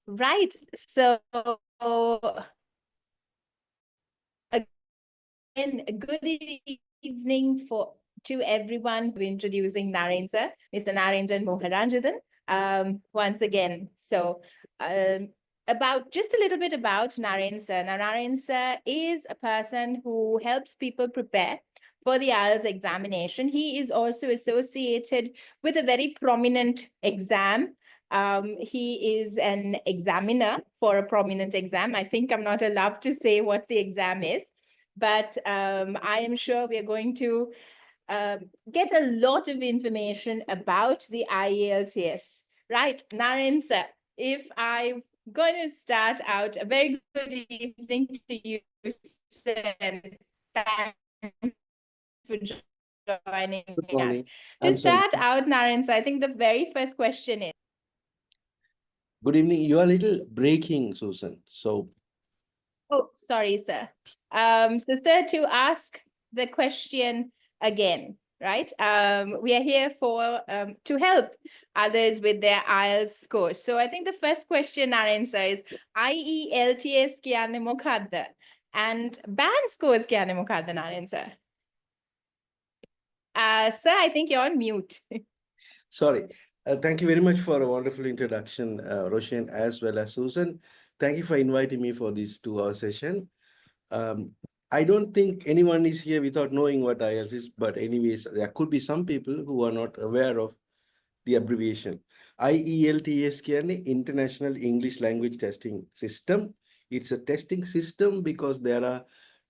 Right. So again, good evening to everyone introducing Naren sir, Mr. Narenjan Moharanjan. Once again, so about just a little bit about Naren sir. Now, Naren sir is a person who helps people prepare for the IELTS examination. He is also associated with a very prominent exam. He is an examiner for a prominent exam. I think I'm not allowed to say what the exam is, but I am sure we are going to get a lot of information about the IELTS. Right, Naren sir, if I'm going to start out, a very good evening to you, sir, and thanks for joining Good us. morning. To I'm sorry. start out, Naren sir, I think the very first question is, Good evening. You are a little breaking, Susan. So, oh, sorry, sir. So, sir, to ask the question again, right? We are here for to help others with their IELTS scores. So, I think the first question our answer is IELTS කියන්නේ මොකක්ද? And band scores කියන්නේ මොකක්ද, Naren sir? Sir, I think you're on mute. sorry. Thank you very much for a wonderful introduction, Roshan, as well as Susan. Thank you for inviting me for this 2-hour session. I don't think anyone is here without knowing what IELTS is, but anyways, there could be some people who are not aware of the abbreviation. IELTS කියන්නේ International English Language Testing System. It's a testing system because there are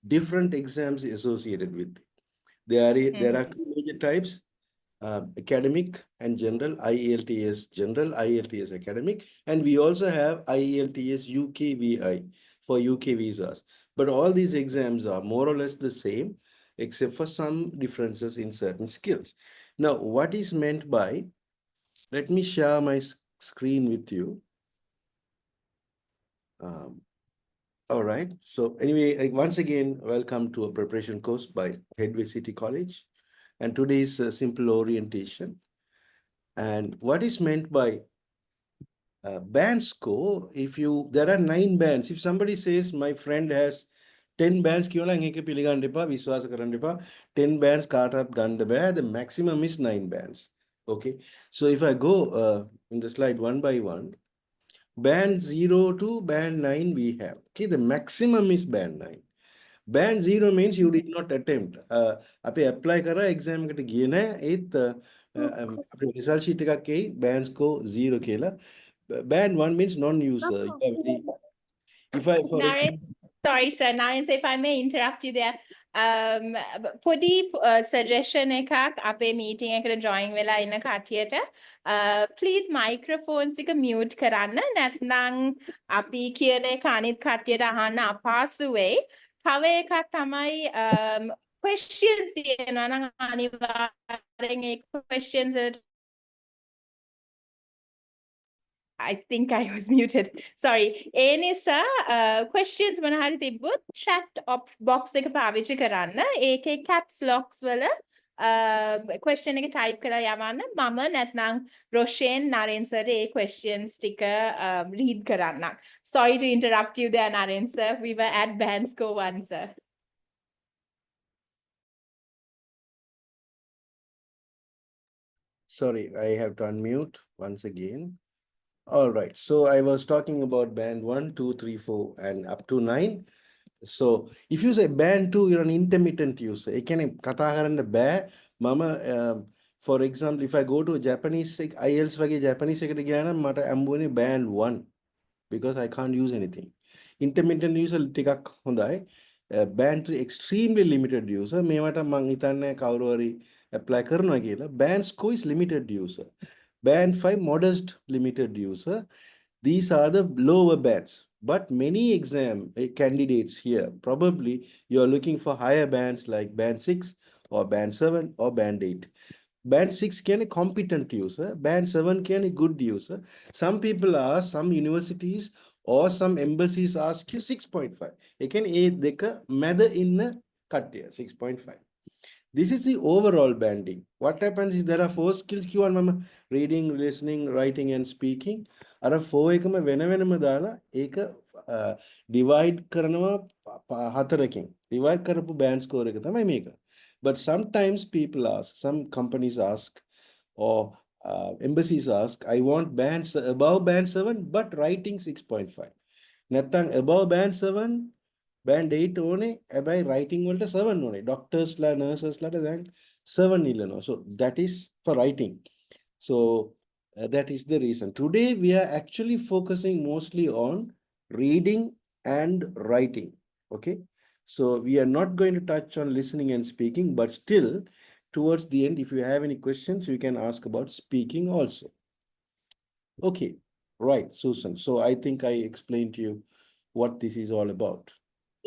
different exams associated with it. There are two major types, academic and general, IELTS general, IELTS academic, and we also have IELTS UKVI for UK visas. But all these exams are more or less the same, except for some differences in certain skills. Now, what is meant by, let me share my screen with you. All right. So anyway, once again, welcome to a preparation course by Headway City College. And today's simple orientation. And what is meant by band score? There are 9 bands. If somebody says my friend has 10 bands, 10 bands the maximum is 9 bands. Okay. So if I go in the slide one by one, band 0 to band 9 we have. Okay, the maximum is band 9. Band 0 means you did not attempt. Apply kara exam එකට ගියේ නෑ ඒත් අපේ result sheet එකක් එයි band score 0 කියලා. Band 1 means non-user. If I for Naren, sorry, sir. Naren, so if I may interrupt you there. පොඩි suggestion එකක් අපේ meeting එකට join වෙලා ඉන්න කට්ටියට please microphones එක mute කරන්න නැත්නම් අපි කියන එක අනිත් කට්ටියට අහන්න අපහසු වෙයි. තව එකක් තමයි questions තියෙනවා නම් අනිවාර්යෙන් ඒ questions I think I was muted. Sorry. Enisa questions මොන හරි තිබ්බොත් chat box එක පාවිච්චි කරන්න. ඒකේ caps locks වල question එක type කරලා යවන්න. මම නැත්නම් Roshan Naren sir ඒ questions ටික read කරන්න. Sorry to interrupt you there, Naren sir. We were at band score 1, sir. Sorry, I have to unmute once again. All right. So I was talking about band 1, 2, 3, 4, and up to 9. So if you say band 2, you're an intermittent user. It can for example, if I go to a Japanese IELTS wage Japanese band 1 because I can't use anything. Intermittent user ටිකක් හොඳයි. Band 3 extremely limited user. මේවට මං හිතන්නේ කවුරු හරි apply කරනවා කියලා. Band score is limited user. Band 5 modest limited user. These are the lower bands. But many exam candidates here, probably you're looking for higher bands like band 6 or band 7 or band 8. Band 6 can a competent user, band 7 can a good user. Some people ask, some universities or some embassies ask you 6.5. They can a deka mother in a cut here, 6.5. This is the overall banding. What happens is there are 4 skills කිව්වම reading, listening, writing and speaking. අර 4 එකම වෙන වෙනම දාලා ඒක divide කරනවා 4කින්. divide කරපු band score එක තමයි මේක. But sometimes people ask, some companies ask or embassies ask, I want bands above band 7 but writing 6.5. නැත්තම් above band 7 band 8 ඕනේ හැබැයි writing වලට 7 ඕනේ doctors ලා nurses ලාට දැන් 7 ඉල්ලනවා so that is for writing so that is the reason today we are actually focusing mostly on reading and writing okay so we are not going to touch on listening and speaking but still towards the end if you have any questions you can ask about speaking also okay right Susan so I think I explained to you what this is all about.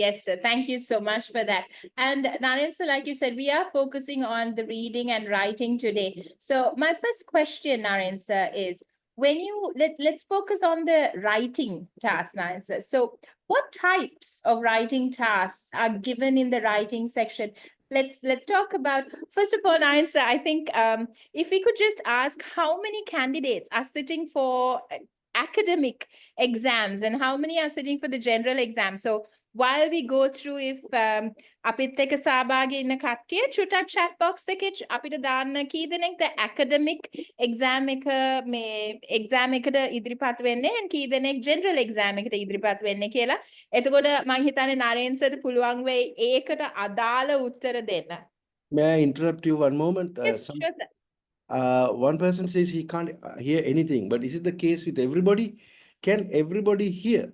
Yes, sir. Thank you so much for that. And Naren, sir, like you said, we are focusing on the reading and writing today. So my first question, Naren, sir, is when you let's focus on the writing task, Naren, sir. So what types of writing tasks are given in the writing section? Let's talk about, first of all, Naren, sir, I think if we could just ask how many candidates are sitting for academic exams and how many are sitting for the general exam. So while we go through if අපිත් එක්ක සහභාගී ඉන්න කට්ටිය චුටක් chat box එකේ අපිට දාන්න කී දෙනෙක් ද academic exam එක මේ exam එකට ඉදිරිපත් වෙන්නේ and කී දෙනෙක් general exam එකට ඉදිරිපත් වෙන්නේ කියලා. එතකොට මම හිතන්නේ නරේන් සර්ට පුළුවන් වෙයි ඒකට අදාළ උත්තර දෙන්න. May I interrupt you one moment? Yes, sure, sir. One person says he can't hear anything, but is it the case with everybody? Can everybody hear?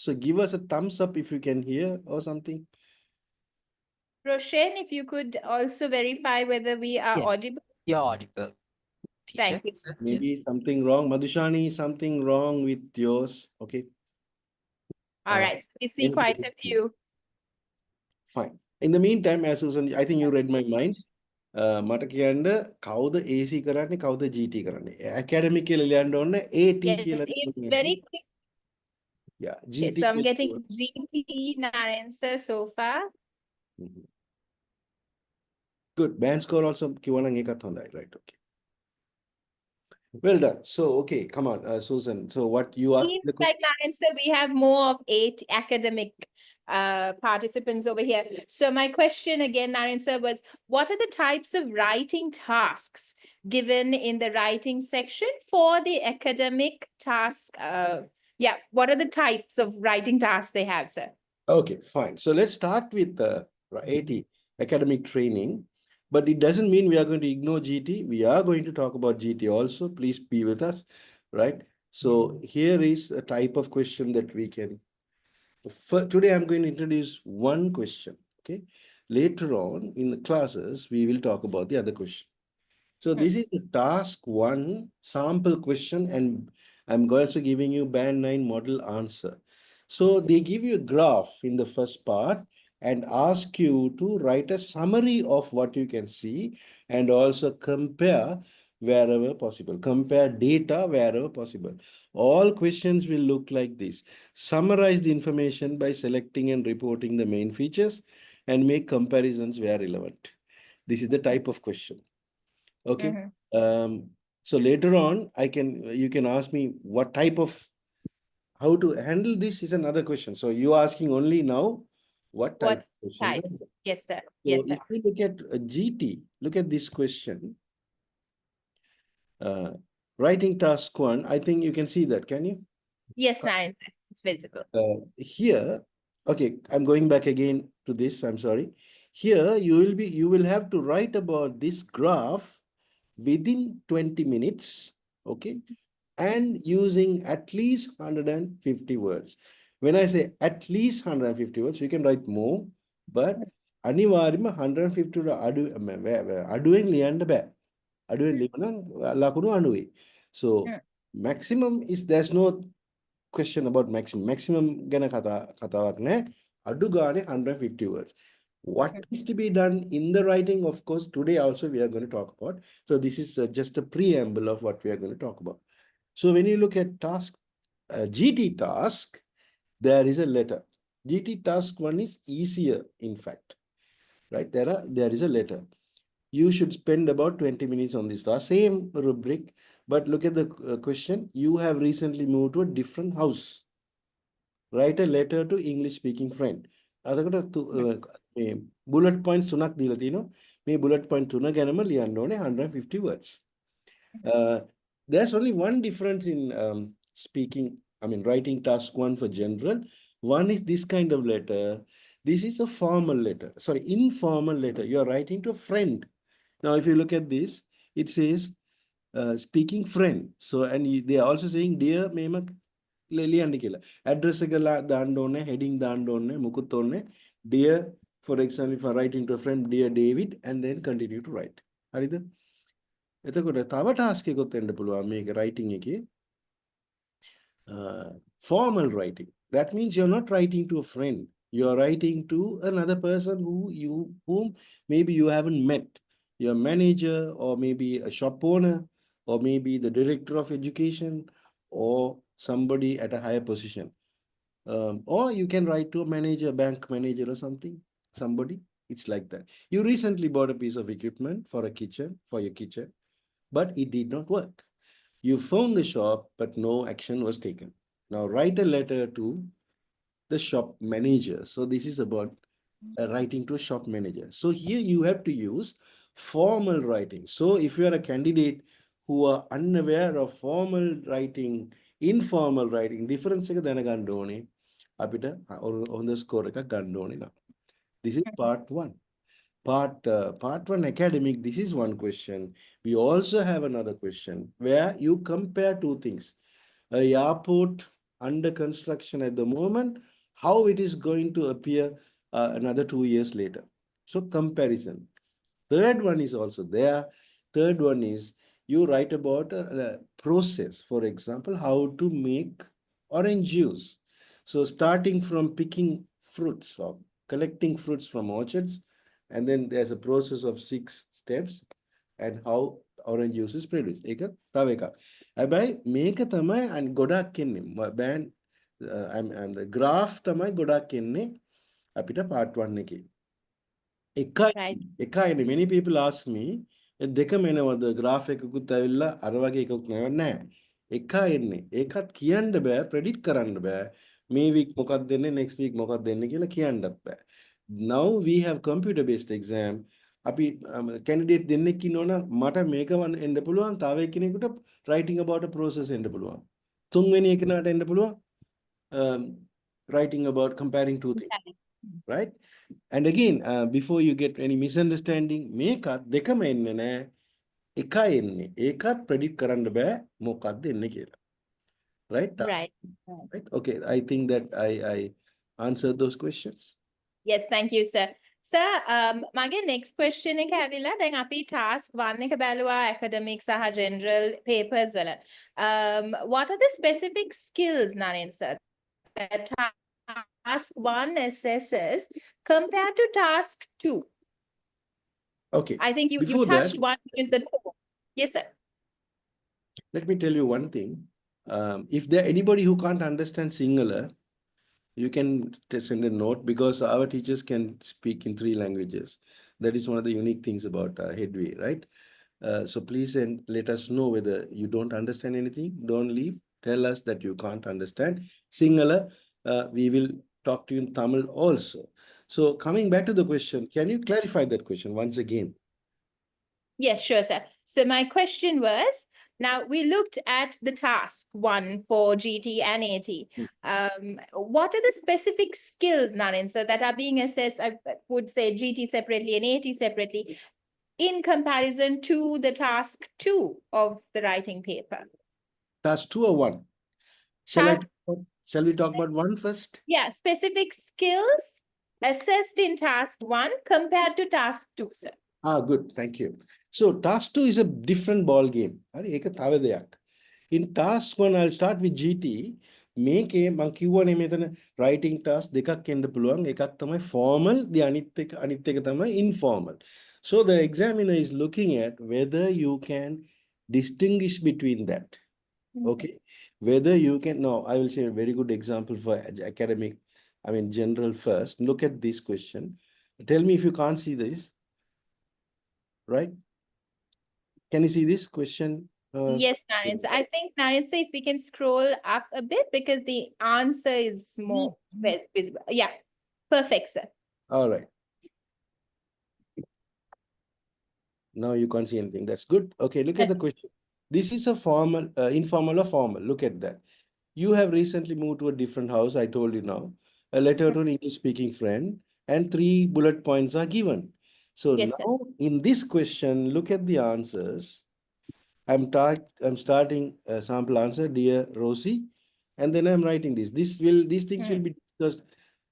So give us a thumbs up if you can hear or something. Roshan, if you could also verify whether we are Yeah. audible. You're audible. Thank you. Sir. Maybe Yes. something wrong. Madhushani, something wrong with yours. Okay. All Uh, right. We see quite a few. Fine. In the meantime, as Susan, I think you read my mind. මට කියන්න කවුද AC කරන්නේ කවුද GT කරන්නේ academic කියලා ලියන්න ඕනේ AT Yes, කියලා very quick. yeah Okay, GT so I'm කියලා getting කිව්වොත්. GT answer so far. Mhm. Good band score also කිව්වනම් ඒකත් හොඳයි right okay well done so okay come on Susan so what you are Seems like answer we have more of 8 academic participants over here. So my question again, Naren sir, was what are the types of writing tasks given in the writing section for the academic task? Yeah, what are the types of writing tasks they have, sir? okay fine so let's start with AT academic training but it doesn't mean we are going to ignore GT we are going to talk about GT also please be with us right so here is a type of question that we can today I'm going to introduce one question okay later on in the classes we will talk about the other question so this is the task 1 sample question and I'm also giving you band 9 model answer so they give you a graph in the first part and ask you to write a summary of what you can see and also compare wherever possible. Compare data wherever possible. All questions will look like this. Summarize the information by selecting and reporting the main features and make comparisons where relevant. This is the type of question. Okay. So later on, you can ask me what type of how to handle this is another question. So you're asking only now what type of questions. Types? Yes, sir. So Yes, sir. if we look at GT, look at this question. Writing task 1, I think you can see that, can you? Yes, Naren sir. It's visible. Here, okay, I'm going back again to this, I'm sorry. Here you will have to write about this graph within 20 minutes, okay? And using at least 150 words. When I say at least 150 words, you can write more, but අනිවාර්යයෙන්ම 150 අඩුවෙන් ලියන්න බෑ. අඩුවෙන් ලියනනම් ලකුණු අඩුයි. So maximum is there's no question about maximum. Maximum ගැන කතාවක් නෑ. අඩු ගානේ 150 words. What needs to be done in the writing, of course, today also we are going to talk about. So this is just a preamble of what we are going to talk about. So when you look at task, GT task, there is a letter. GT task 1 is easier, in fact, right? There is a letter. You should spend about 20 minutes on this task. Same rubric, but look at the question. You have recently moved to a different house. Write a letter to English speaking friend. මේ bullet points තුනක් දීලා තිනවා. මේ bullet point තුන ගැනම ලියන්න ඕනේ 150 words. There's only one difference in speaking, I mean, writing task 1 for general. One is this kind of letter. This is a formal letter. Sorry, informal letter. You're writing to a friend. Now, if you look at this, it says speaking friend. So, and they are also saying, dear Memak ලියන්න කියලා. Address එක දාන්න ඕනේ, heading දාන්න ඕනේ, මුකුත් ඕනේ. Dear, for example, if I writing to a friend, dear David, and then continue to write. හරිද? එතකොට තව task එකකුත් එන්න පුළුවන් මේක writing එකේ. Formal writing. That means you're not writing to a friend. You're writing to another person whom maybe you haven't met. Your manager, or maybe a shop owner, or maybe the director of education, or somebody at a higher position. Or you can write to a manager, bank manager or something, somebody. It's like that. You recently bought a piece of equipment for your kitchen, but it did not work. You phoned the shop, but no action was taken. Now write a letter to the shop manager. So this is about writing to a shop manager. So here you have to use formal writing. So if you are a candidate who are unaware of formal writing, informal writing, difference එක දැනගන්න ඕනේ. අපිට on the score එකක් ගන්න ඕනේ නම්. This is part 1. Part 1 academic, this is one question. We also have another question where you compare two things. A airport under construction at the moment, how it is going to appear another 2 years later. So comparison. Third one is also there. Third one is you write about a process. For example, how to make orange juice. So starting from picking fruits or collecting fruits from orchards, and then there's a process of 6 steps and how orange juice is produced. ඒක තව එකක්. හැබැයි මේක තමයි ගොඩක් එන්නේ. බෑන් and the graph තමයි ගොඩක් එන්නේ අපිට part 1 එකේ. එකයි many people ask me දෙකම එනවද graph එකකුත් ඇවිල්ලා අර වගේ එකකුත් නෑ. එකයි එන්නේ. ඒකත් කියන්න බෑ, predict කරන්න බෑ. මේ week මොකක්ද දෙන්නේ, next week මොකක්ද දෙන්නේ කියලා කියන්නත් බෑ. Now we have computer based exam. අපි candidate දෙන්නෙක් ඉන්නවනම් මට මේක එන්න පුළුවන්, තව එක්කෙනෙකුට writing about a process එන්න පුළුවන්. තුන්වෙනි එකනට එන්න පුළුවන් writing about comparing two things. Right? And again, before you get any misunderstanding, මේකත් දෙකම එන්නේ නෑ. එකයි එන්නේ. ඒකත් predict කරන්න බෑ මොකක්ද එන්නේ කියලා. Right? Right. Right? Okay, I think that I answered those questions. Yes, thank you, sir. Sir, මගේ next question එක ඇවිල්ලා දැන් අපි task 1 එක බැලුවා academic සහ general papers වල. What are the specific skills, Naren sir, that task 1 assesses compared to task 2? Okay. I think you touched one, which is the core. Yes, sir. Let me tell you one thing. If there anybody who can't understand Sinhala, you can send a note, because our teachers can speak in 3 languages. That is one of the unique things about Headway, right? So please let us know whether you don't understand anything. Don't leave. Tell us that you can't understand Sinhala. We will talk to you in Tamil also. So coming back to the question, can you clarify that question once again? Yes, sure, sir. So my question was, now we looked at the task 1 for GT and AT. What are the specific skills, Naren, sir, that are being assessed? I would say GT separately and AT separately, in comparison to the task 2 of the writing paper. Task 2 or 1? Shall we talk about 1 first? Yeah, specific skills assessed in task 1 compared to task 2, sir. Good. Thank you. So task 2 is a different ball game. In task 1, I'll start with GT. මේකේ මම කිව්වනේ මෙතන writing task දෙකක් එන්න පුළුවන්. එකක් තමයි formal, අනිත් එක තමයි informal. So the examiner is looking at whether you can distinguish between that. Okay, whether you can. Now I will say a very good example for academic, I mean general first. Look at this question. Tell me if you can't see this, right? Can you see this question? Yes, Narendra. I think, Narendra, if we can scroll up a bit because the answer is more visible. Yeah, perfect, sir. All right. Now you can't see anything. That's good. Okay, look at the question. This is a formal, informal or formal. Look at that. You have recently moved to a different house. I told you now. A letter to an English-speaking friend, and 3 bullet points are given. So Yes, sir. now in this question, look at the answers. I'm starting a sample answer, dear Rosie, and then I'm writing this. These things will be discussed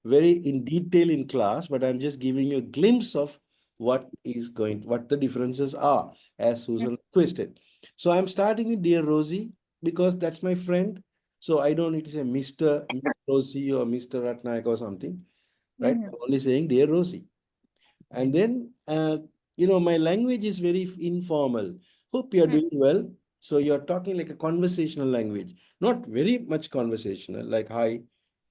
very in detail in class, but I'm just giving you a glimpse of what the differences are, as Susan requested. So I'm starting with dear Rosie because that's my friend. So I don't need to say Mr. Miss Rosie or Mr. Ratnaik or something, right? I'm only saying dear Rosie. And then, my language is very informal. Hope you're doing well. So you're talking like a conversational language, not very much conversational, like hi,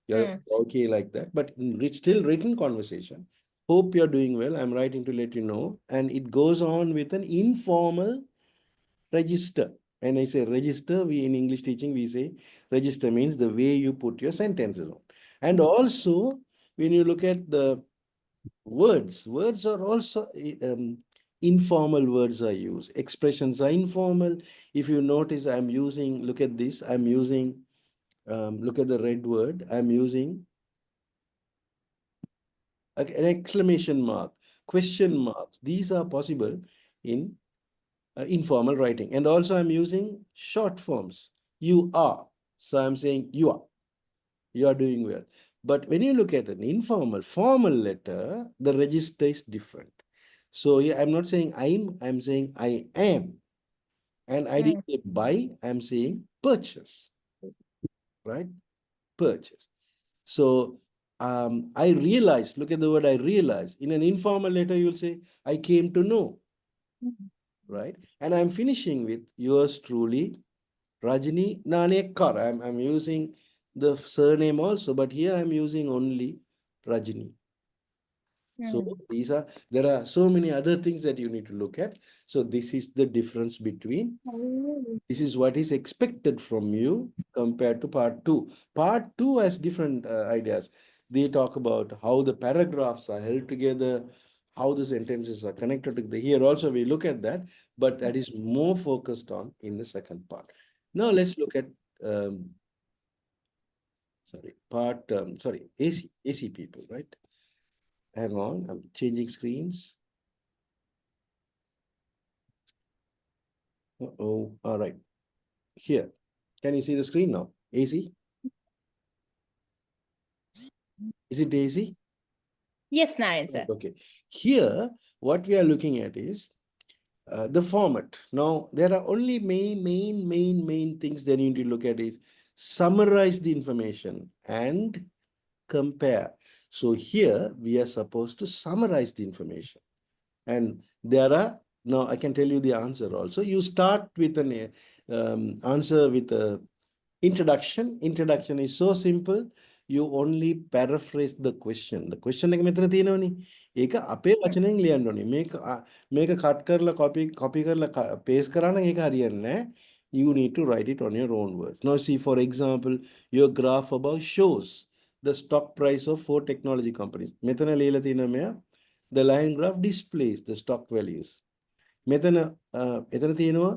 you're okay, like that, but it's still written conversation. Hope you're doing well. I'm writing to let you know. And it goes on with an informal register. When I say register, we in English teaching, we say register means the way you put your sentences on. And also, when you look at the words are also informal words are used. Expressions are informal. If you notice, I'm using, look at this, I'm using, look at the red word, I'm using an exclamation mark, question marks. These are possible in informal writing. And also I'm using short forms. You are. So I'm saying you are doing well. But when you look at an informal, formal letter, the register is different. So yeah, I'm not saying I'm saying I am. And I didn't say buy, I'm saying purchase, right? Purchase. So I realized, look at the word I realized. In an informal letter, you'll say, I came to know, right? And I'm finishing with yours truly, Rajini Nanekkar. I'm using the surname also, but here I'm using only Rajini. So there are so many other things that you need to look at. So this is the difference between, this is what is expected from you compared to part two. Part two has different ideas. They talk about how the paragraphs are held together, how the sentences are connected together. Here also we look at that, but that is more focused on in the second part. Now let's look at AC people, right? Hang on, I'm changing screens. Oh, all right. Here, can you see the screen now? AC? Is it AC? Yes, Narendra. Okay. Here, what we are looking at is the format. Now, there are only main things that you need to look at is summarize the information and compare. So here, we are supposed to summarize the information. And there are, now I can tell you the answer also. You start with an answer with a introduction. Introduction is so simple. You only paraphrase the question. The question එක මෙතන තියෙනවනේ. ඒක අපේ වචනෙන් ලියන්න ඕනේ. මේක cut කරලා copy කරලා paste කරා නම් ඒක හරියන්නේ නැහැ. You need to write it on your own words. Now see, for example, your graph above shows the stock price of 4 technology companies. මෙතන ලියලා තියෙනවා මෙයා. The line graph displays the stock values. මෙතන එතන තියෙනවා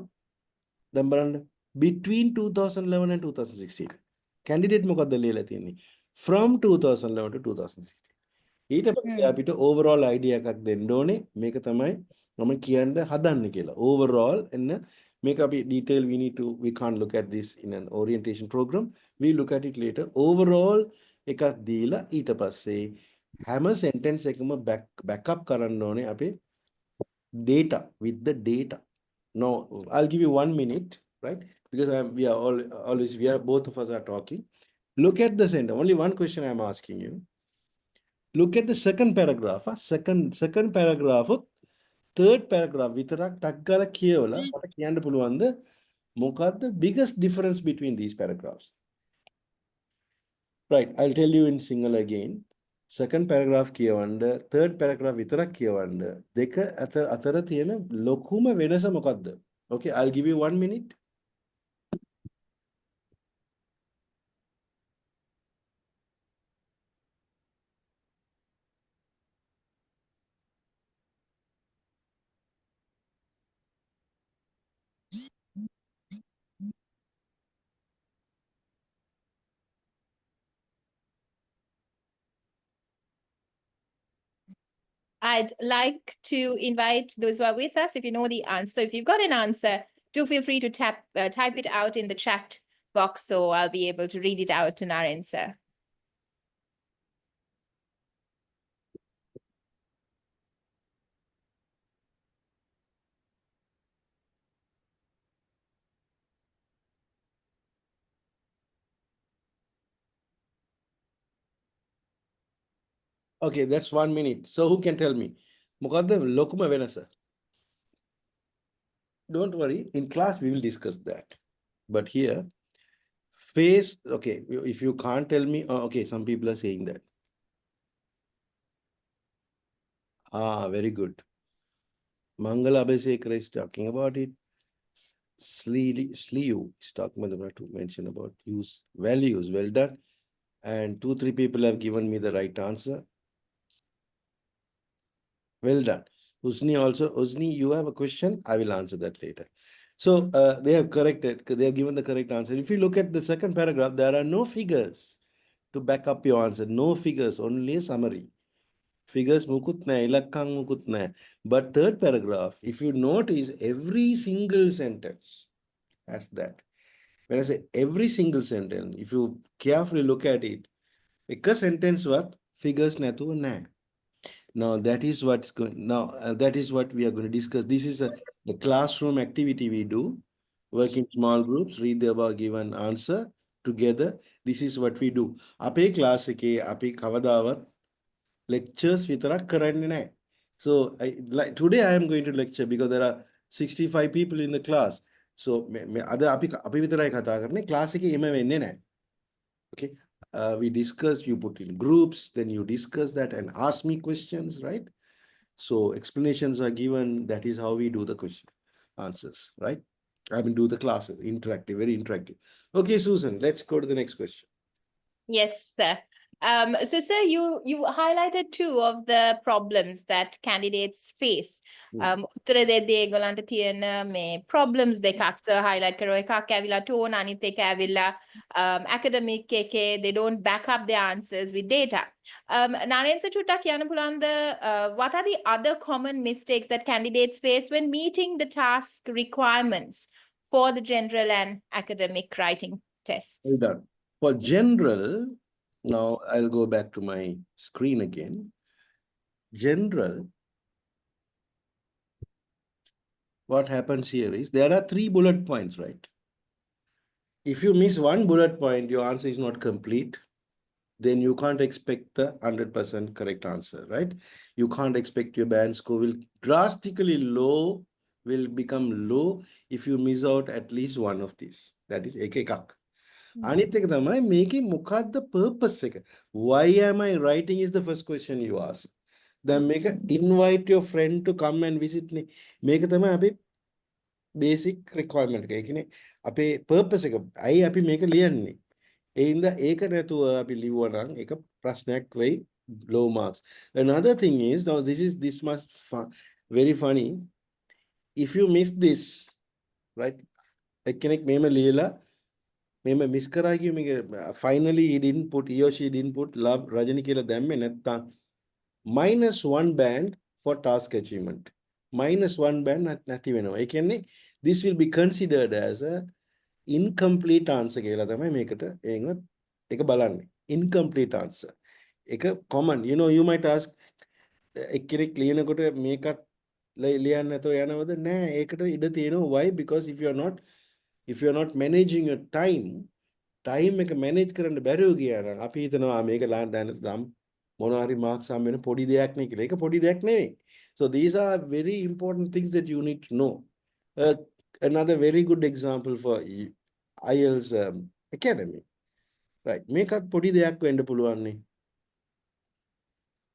දැන් බලන්න between 2011 and 2016 candidate මොකක්ද ලියලා තියෙන්නේ from 2011 to 2016 ඊට පස්සේ අපිට overall idea එකක් දෙන්න ඕනේ මේක තමයි මම කියන්න හදන්නේ කියලා overall එන්න මේක අපි detail we can't look at this in an orientation program we look at it later overall එකක් දීලා ඊට පස්සේ හැම sentence එකම backup කරන්න ඕනේ අපේ data with the data. Now I'll give you 1 minute, right? Because we are both of us are talking. Look at the center. Only one question I'm asking you. Look at the second paragraph. Second paragraph. Third paragraph. විතරක් ටක් ගාලා කියවලා මට කියන්න පුළුවන්ද මොකක්ද the biggest difference between these paragraphs? Right. I'll tell you in Sinhala again. second paragraph කියවන්න third paragraph විතරක් කියවන්න දෙක අතර තියෙන ලොකුම වෙනස මොකක්ද? Okay, I'll give you 1 minute. I'd like to invite those who are with us, if you know the answer, if you've got an answer, do feel free to type it out in the chat box so I'll be able to read it out to Naren sir. Okay, that's 1 minute. So who can tell me? මොකද්ද ලොකුම වෙනස? Don't worry, in class we will discuss that. But here, face, okay, if you can't tell me, okay, some people are saying that. Ah, very good. Mangala Abhisekara is talking about it. Sliu is talking about to mention about use values. Well done. And 2-3 people have given me the right answer. Well done. Usni also, Usni, you have a question? I will answer that later. So they have corrected, they have given the correct answer. If you look at the second paragraph, there are no figures to back up your answer. No figures, only a summary. Figures mukut nahi, ilakkang mukut nahi. But third paragraph, if you notice, every single sentence has that. When I say every single sentence, if you carefully look at it, එක sentence what figures නැතුව නැහැ. Now that is what's going. Now that is what we are going to discuss. This is the classroom activity we do. Work in small groups. Read the above given answer together. This is what we do. අපේ class එකේ අපි කවදාවත් lectures විතරක් කරන්නේ නැහැ. So like today I am going to lecture because there are 65 people in the class. So අද අපි විතරයි කතා කරන්නේ class එකේ එම වෙන්නේ නැහැ. Okay. We discuss, you put in groups, then you discuss that and ask me questions, right? So explanations are given. That is how we do the question answers, right? I mean, do the classes, interactive, very interactive. Okay, Susan, let's go to the next question. Yes, sir. So, sir, you highlighted two of the problems that candidates face. උත්තර දෙද්දී ඒගොල්ලන්ට තියෙන මේ problems දෙකක් sir highlight කරෝ එකක් ඇවිල්ලා tone අනිත් එක ඇවිල්ලා academic එකේ they don't back up their answers with data. Naren sir චුට්ටක් කියන්න පුළුවන්ද what are the other common mistakes that candidates face when meeting the task requirements for the general and academic writing tests? Well done. For general, now I'll go back to my screen again. General, what happens here is there are 3 bullet points, right? If you miss one bullet point, your answer is not complete. Then you can't expect the 100% correct answer, right? You can't expect your band score will drastically low, will become low if you miss out at least one of these. That is ekekak. අනිත් එක තමයි මේකේ මොකක්ද purpose එක? Why am I writing is the first question you ask. දැන් මේක invite your friend to come and visit නේ. මේක තමයි අපි basic requirement එක. ඒ කියන්නේ අපේ purpose එක. ඇයි අපි මේක ලියන්නේ? ඒ හින්දා ඒක නැතුව අපි ලිව්වා නම් ඒක ප්‍රශ්නයක් වෙයි, low marks. Another thing is, now this must very funny. If you miss this, right? එක්කෙනෙක් මේම ලියලා මේම මිස් කරා කිය මේක finally he or she didn't put love Rajani කියලා දැම්මේ නැත්තම් -1 band for task achievement. -1 band නැති වෙනවා. ඒ කියන්නේ this will be considered as a incomplete answer කියලා තමයි මේකට ඒක බලන්නේ. Incomplete answer. ඒක common. You might ask එක්කෙනෙක් ලියනකොට මේකත් ලියන්න නැතෝ යනවද? නෑ, ඒකට ඉඩ තියෙනවා. Why? Because if you are not managing your time එක manage කරන්න බැරිව ගියා නම් අපි හිතනවා මේක දැන් මොනවා හරි marks හම් වෙන පොඩි දෙයක් නේ කියලා. ඒක පොඩි දෙයක් නෙවෙයි. So these are very important things that you need to know. Another very good example for IELTS academy. Right. මේකත් පොඩි දෙයක් වෙන්න පුළුවන් නේ.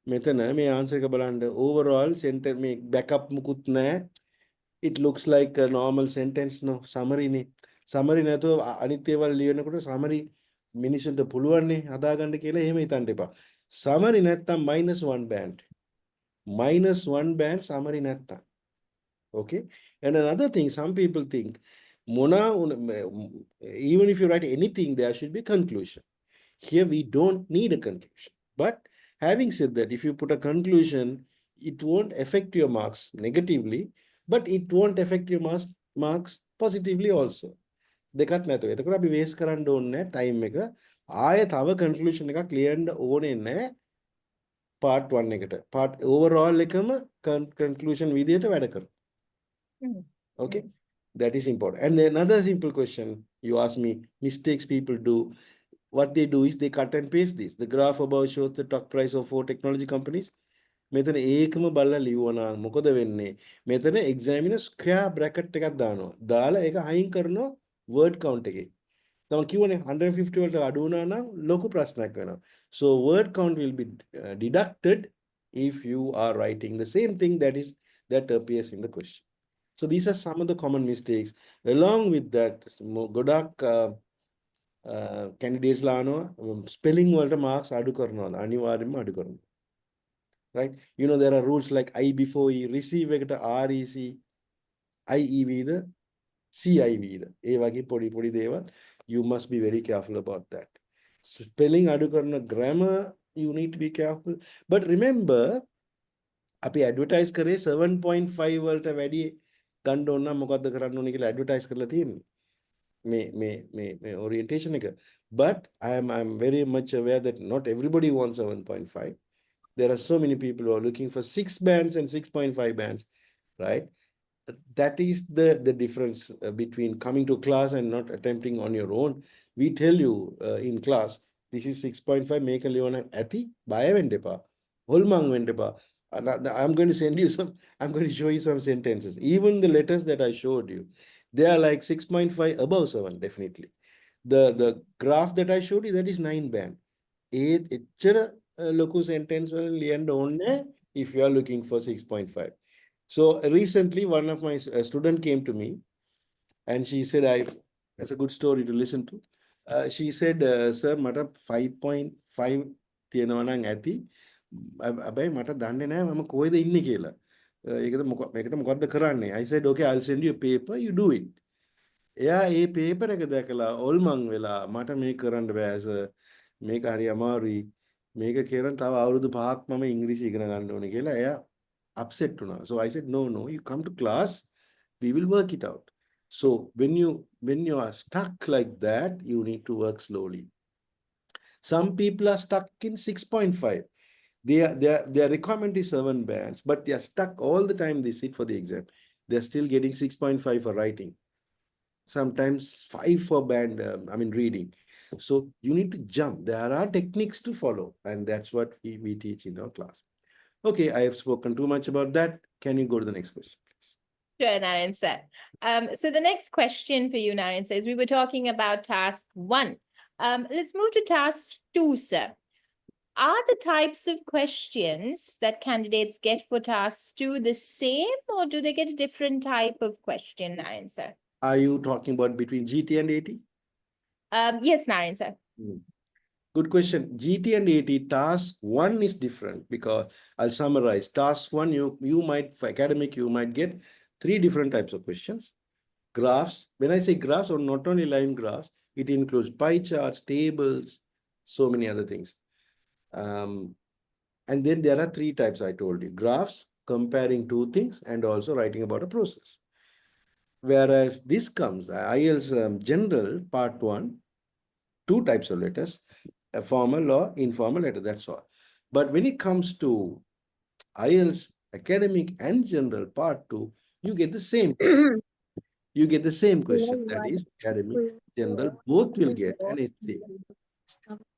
මෙතන මේ ආන්සර් එක බලන්න overall sentence මේ backup මුකුත් නැහැ. It looks like a normal sentence no summary නේ. summary නැතුව අනිත් ඒවා ලියනකොට summary මිනිස්සුන්ට පුළුවන් නේ හදාගන්න කියලා එහෙම හිතන්න එපා. summary නැත්තම් -1 band. -1 band summary නැත්තම්. Okay. And another thing, some people think even if you write anything, there should be conclusion. Here we don't need a conclusion. But having said that, if you put a conclusion, it won't affect your marks negatively, but it won't affect your marks positively also. දෙකක් නැතුව. එතකොට අපි waste කරන්න ඕනේ නැහැ time එක. ආයෙ තව conclusion එකක් ලියන්න ඕනේ නැහැ part 1 එකට. part overall එකම conclusion විදියට වැඩ කරනවා. Okay, that is important. And another simple question you ask me, mistakes people do. What they do is they cut and paste this. The graph above shows the stock price of 4 technology companies. මෙතන ඒකම බලලා ලියවනවා මොකද වෙන්නේ? මෙතන examiner square bracket එකක් දානවා. දාලා ඒක අයින් කරනවා word count එකේ. තම කියවනේ 150 වලට අඩු වුණා නම් ලොකු ප්‍රශ්නයක් වෙනවා. So word count will be deducted if you are writing the same thing that appears in the question. So these are some of the common mistakes. Along with that, ගොඩක් candidates ලා අනුව spelling වලට marks අඩු කරනවා. අනිවාර්යයෙන්ම අඩු කරනවා. Right? You know there are rules like I before E, receive එකට REC, IEV ද CIV ද. ඒ වගේ පොඩි දේවල් you must be very careful about that. Spelling අඩු කරන grammar you need to be careful. But remember අපි ඇඩ්වර්ටයිස් කරේ 7.5 වලට වැඩි ගන්න ඕන නම් මොකද්ද කරන්න ඕනේ කියලා ඇඩ්වර්ටයිස් කරලා තියෙන්නේ මේ orientation එක. But I'm very much aware that not everybody wants 7.5. There are so many people who are looking for 6 bands and 6.5 bands, right? That is the difference between coming to class and not attempting on your own. We tell you in class, this is 6.5, make a leona ati, baya vendepa, holmang vendepa. I'm going to send you I'm going to show you some sentences. Even the letters that I showed you, they are like 6.5 above 7, definitely. The graph that I showed you, that is 9 band. Local sentence ලියන්න ඕනේ if you are looking for 6.5. So recently one of my student came to me and she said, that's a good story to listen to. She said, sir, මට 5.5 තියෙනවා නම් ඇති. හැබැයි මට දන්නේ නැහැ මම කොහෙද ඉන්නේ කියලා. මේකට මොකද්ද කරන්නේ? I said, okay, I'll send you a paper, you do it. එයා ඒ paper එක දැකලා ඔල්මන් වෙලා මට මේක කරන්න බෑ සර්. මේක හරි අමාරුයි. මේක කියන තව අවුරුදු 5ක් මම ඉංග්‍රීසි ඉගෙන ගන්න ඕනේ කියලා එයා upset වුණා. So I said, no, you come to class, we will work it out. So when you are stuck like that, you need to work slowly. Some people are stuck in 6.5. Their requirement is 7 bands, but they are stuck all the time they sit for the exam. They are still getting 6.5 for writing. Sometimes 5 for band, reading. So you need to jump. There are techniques to follow, and that's what we teach in our class. Okay, I have spoken too much about that. Can you go to the next question, please? Sure, Naren sir. So the next question for you, Naren sir, is we were talking about task 1. Let's move to task 2, sir. Are the types of questions that candidates get for task 2 the same, or do they get a different type of question, Naren sir? Are you talking about between GT and AT? Yes, Naren sir. Good question. GT and AT, task 1 is different because I'll summarize. Task 1, you might, for academic, you might get 3 different types of questions. Graphs. When I say graphs, or not only line graphs, it includes pie charts, tables, so many other things. And then there are 3 types I told you. Graphs, comparing 2 things, and also writing about a process. Whereas this comes, IELTS general part 1, 2 types of letters, a formal or informal letter, that's all. But when it comes to IELTS academic and general part 2, you get the same. You get the same question, that is academic, general, both will get an essay.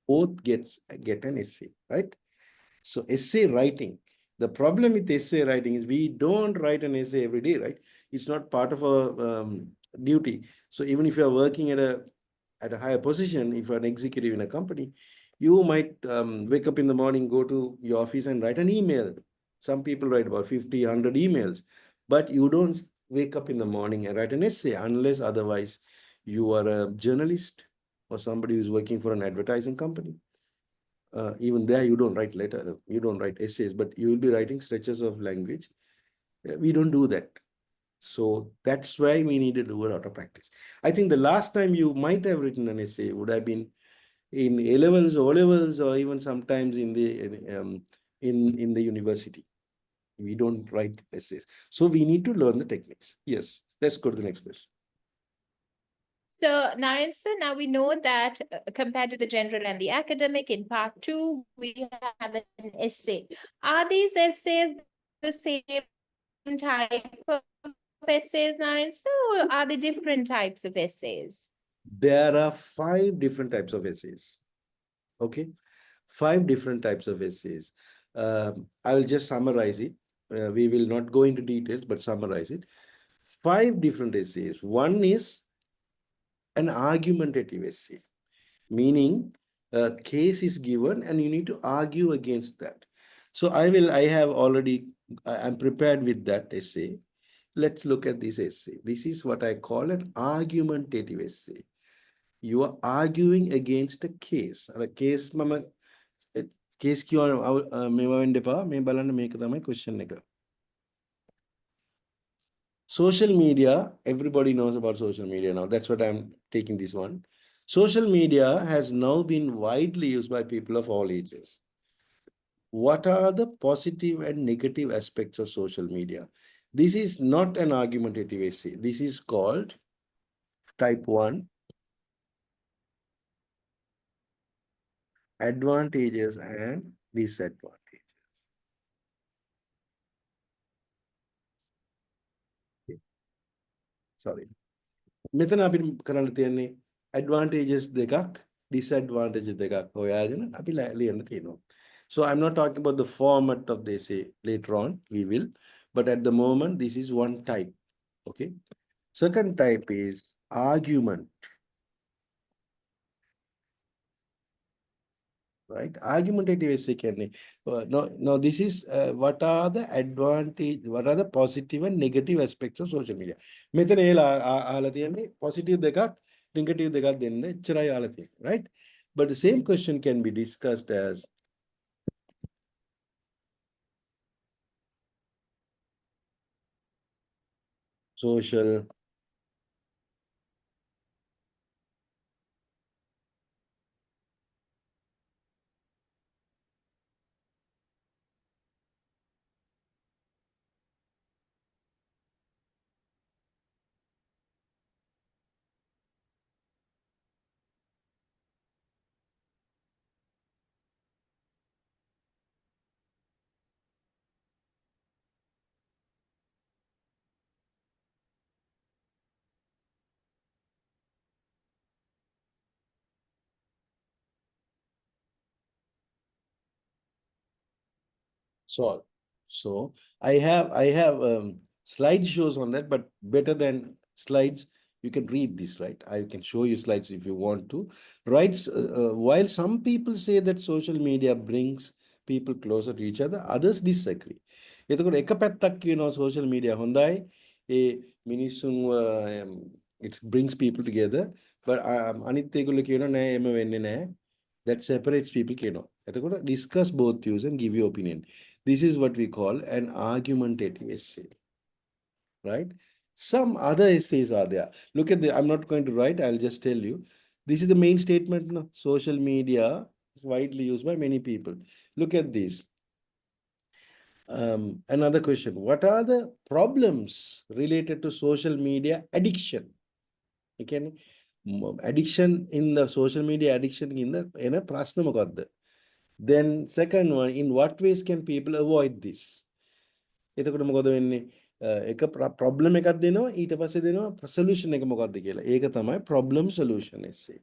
Both get an essay, right? So essay writing. The problem with essay writing is we don't write an essay every day, right? It's not part of our duty. So even if you are working at a higher position, if you're an executive in a company, You might wake up in the morning, go to your office and write an email. Some people write about 50, 100 emails, but you don't wake up in the morning and write an essay unless otherwise you are a journalist or somebody who's working for an advertising company. Even there, you don't write letter, you don't write essays, but you will be writing stretches of language. We don't do that. So that's why we need to do a lot of practice. I think the last time you might have written an essay would have been in A levels, O levels, or even sometimes in the university. We don't write essays, so we need to learn the techniques. Yes, let's go to the next question. So, Naren sir, now we know that compared to the general and the academic, in part 2, we have an essay. Are these essays the same type of essays, Naren sir, or are they different types of essays? There are 5 different types of essays. Okay, 5 different types of essays. I will just summarize it. We will not go into details, but summarize it. 5 different essays. One is an argumentative essay, meaning a case is given and you need to argue against that. So I'm prepared with that essay. Let's look at this essay. This is what I call an argumentative essay. You are arguing against a case. A case mama case කියවන මේවා වෙන්න එපා. මේ බලන්න මේක තමයි question එක. Social media, everybody knows about social media now. That's what I'm taking this one. Social media has now been widely used by people of all ages. What are the positive and negative aspects of social media? This is not an argumentative essay. This is called type 1, advantages and disadvantages. Sorry. මෙතන අපි කරන්න තියෙන්නේ advantages දෙකක් disadvantages දෙකක් හොයාගෙන අපි ලියන්න තියෙනවා. So I'm not talking about the format of the essay. Later on we will, but at the moment this is one type. Okay, second type is argument. Right, argumentative essay කියන්නේ no, this is what are the positive and negative aspects of social media. මෙතන ඒලා අහලා තියෙන්නේ positive දෙකක් negative දෙකක් දෙන්න එච්චරයි අහලා තියෙන්නේ, right? But the same question can be discussed as social solve. So I have slideshows on that, but better than slides, you can read this, right? I can show you slides if you want to. Right? While some people say that social media brings people closer to each other, others disagree. එතකොට එක පැත්තක් කියනවා social media හොඳයි. It brings people together, but අනිත් ඒගොල්ලෝ කියනවා නෑ එම වෙන්නේ නෑ. That separates people කියනවා. එතකොට discuss both views and give your opinion. This is what we call an argumentative essay, right? Some other essays are there. Look at I'm not going to write, I'll just tell you. This is the main statement. No? Social media is widely used by many people. Look at this. Another question. What are the problems related to social media addiction? Again, addiction in the social media addiction in a prasna මොකක්ද? Then second one, in what ways can people avoid this? එතකොට මොකද වෙන්නේ? එක problem එකක් දෙනවා ඊට පස්සේ දෙනවා solution එක මොකක්ද කියලා. ඒක තමයි problem solution essay.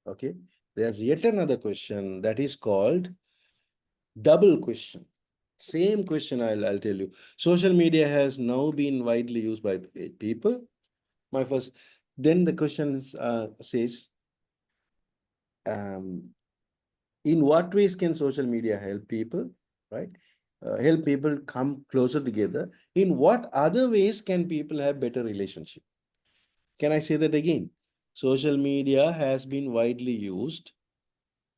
Okay, there's yet another question that is called double question. Same question I'll tell you. Social media has now been widely used by people. My first. Then the question says, in what ways can social media help people, right? Help people come closer together. In what other ways can people have better relationship? Can I say that again? Social media has been widely used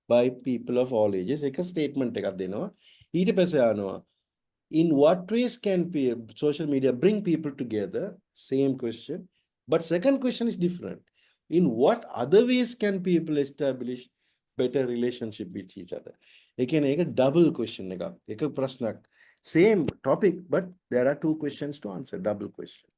by people of all ages. එක statement එකක් දෙනවා. ඊට පස්සේ අහනවා, in what ways can social media bring people together? Same question. But second question is different. In what other ways can people establish better relationship with each other? Again, a double question. එක ප්‍රශ්නයක්. Same topic, but there are two questions to answer. Double question.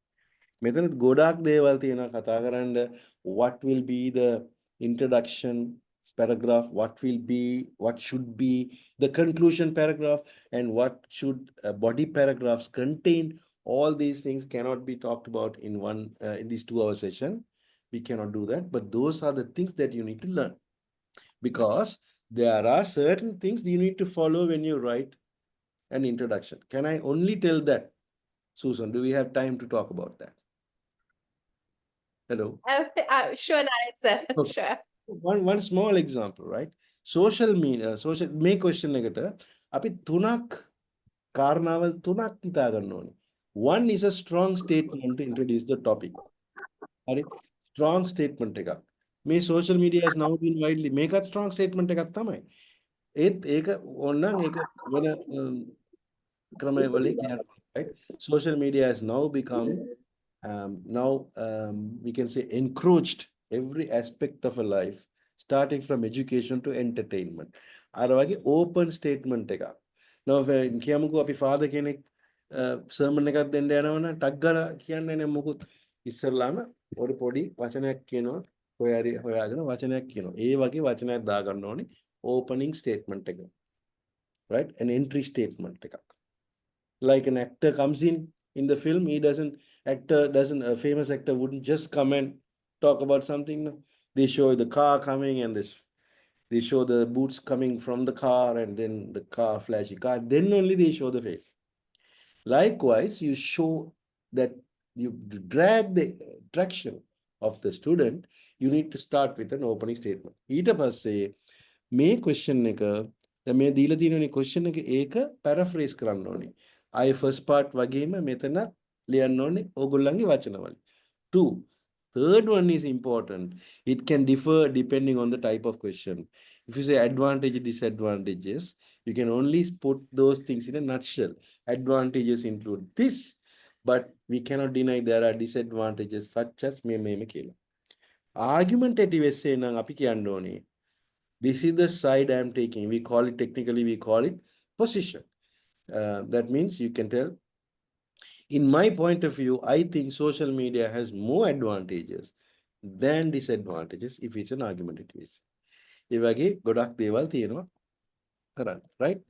මෙතන ගොඩාක් දේවල් තියෙනවා කතා කරන්න. What will be the introduction paragraph, what should be the conclusion paragraph, and what should body paragraphs contain? All these things cannot be talked about in in this 2-hour session. We cannot do that, but those are the things that you need to learn, because there are certain things you need to follow when you write an introduction. Can I only tell that, Susan? Do we have time to talk about that? Hello. Sure, Naren sir. Okay. Sure. One small example, right? Social media, social මේ question එකට අපි තුනක් කාරණාවල් තුනක් හිතා ගන්න ඕනේ. One is a strong statement to introduce the topic. හරි? Strong statement එකක්. මේ social media has now been widely මේකත් strong statement එකක් තමයි. ඒත් ඒක ඕනනම් ඒක වෙන ක්‍රමවලින් කියන්න, right? Social media has now become we can say encroached every aspect of a life, starting from education to entertainment. අර වගේ open statement එකක්. Now කියමුකෝ අපි father කෙනෙක් sermon එකක් දෙන්න යනවනම් ටක් ගාලා කියන්නේ නැහැ මොකුත්. ඉස්සෙල්ලාම ஒரு පොඩි වචනයක් කියනවා, හොයාගෙන වචනයක් කියනවා. ඒ වගේ වචනයක් දාගන්න ඕනේ opening statement එක. Right? An entry statement එකක්. Like an actor comes in the film, a famous actor wouldn't just come and talk about something. No. They show the car coming and they show the boots coming from the car, and then the car, flashy car, then only they show the face. Likewise, you show that you drag the attraction of the student, you need to start with an opening statement. ඊට පස්සේ මේ question එක දැන් මේ දීලා තියෙනනේ question එක ඒක paraphrase කරන්න ඕනේ. I first part වගේම මෙතන ලියන්න ඕනේ ඕගොල්ලන්ගේ වචනවල. 2. Third one is important. It can differ depending on the type of question. If you say advantages, disadvantages, you can only put those things in a nutshell. Advantages include this, but we cannot deny there are disadvantages such as me කියලා. Argumentative essay නම් අපි කියන්න ඕනේ. This is the side I am taking. We call it position. That means you can tell, in my point of view, I think social media has more advantages than disadvantages if it's an argumentative essay. ඒ වගේ ගොඩක් දේවල් තියෙනවා කරන්න, right?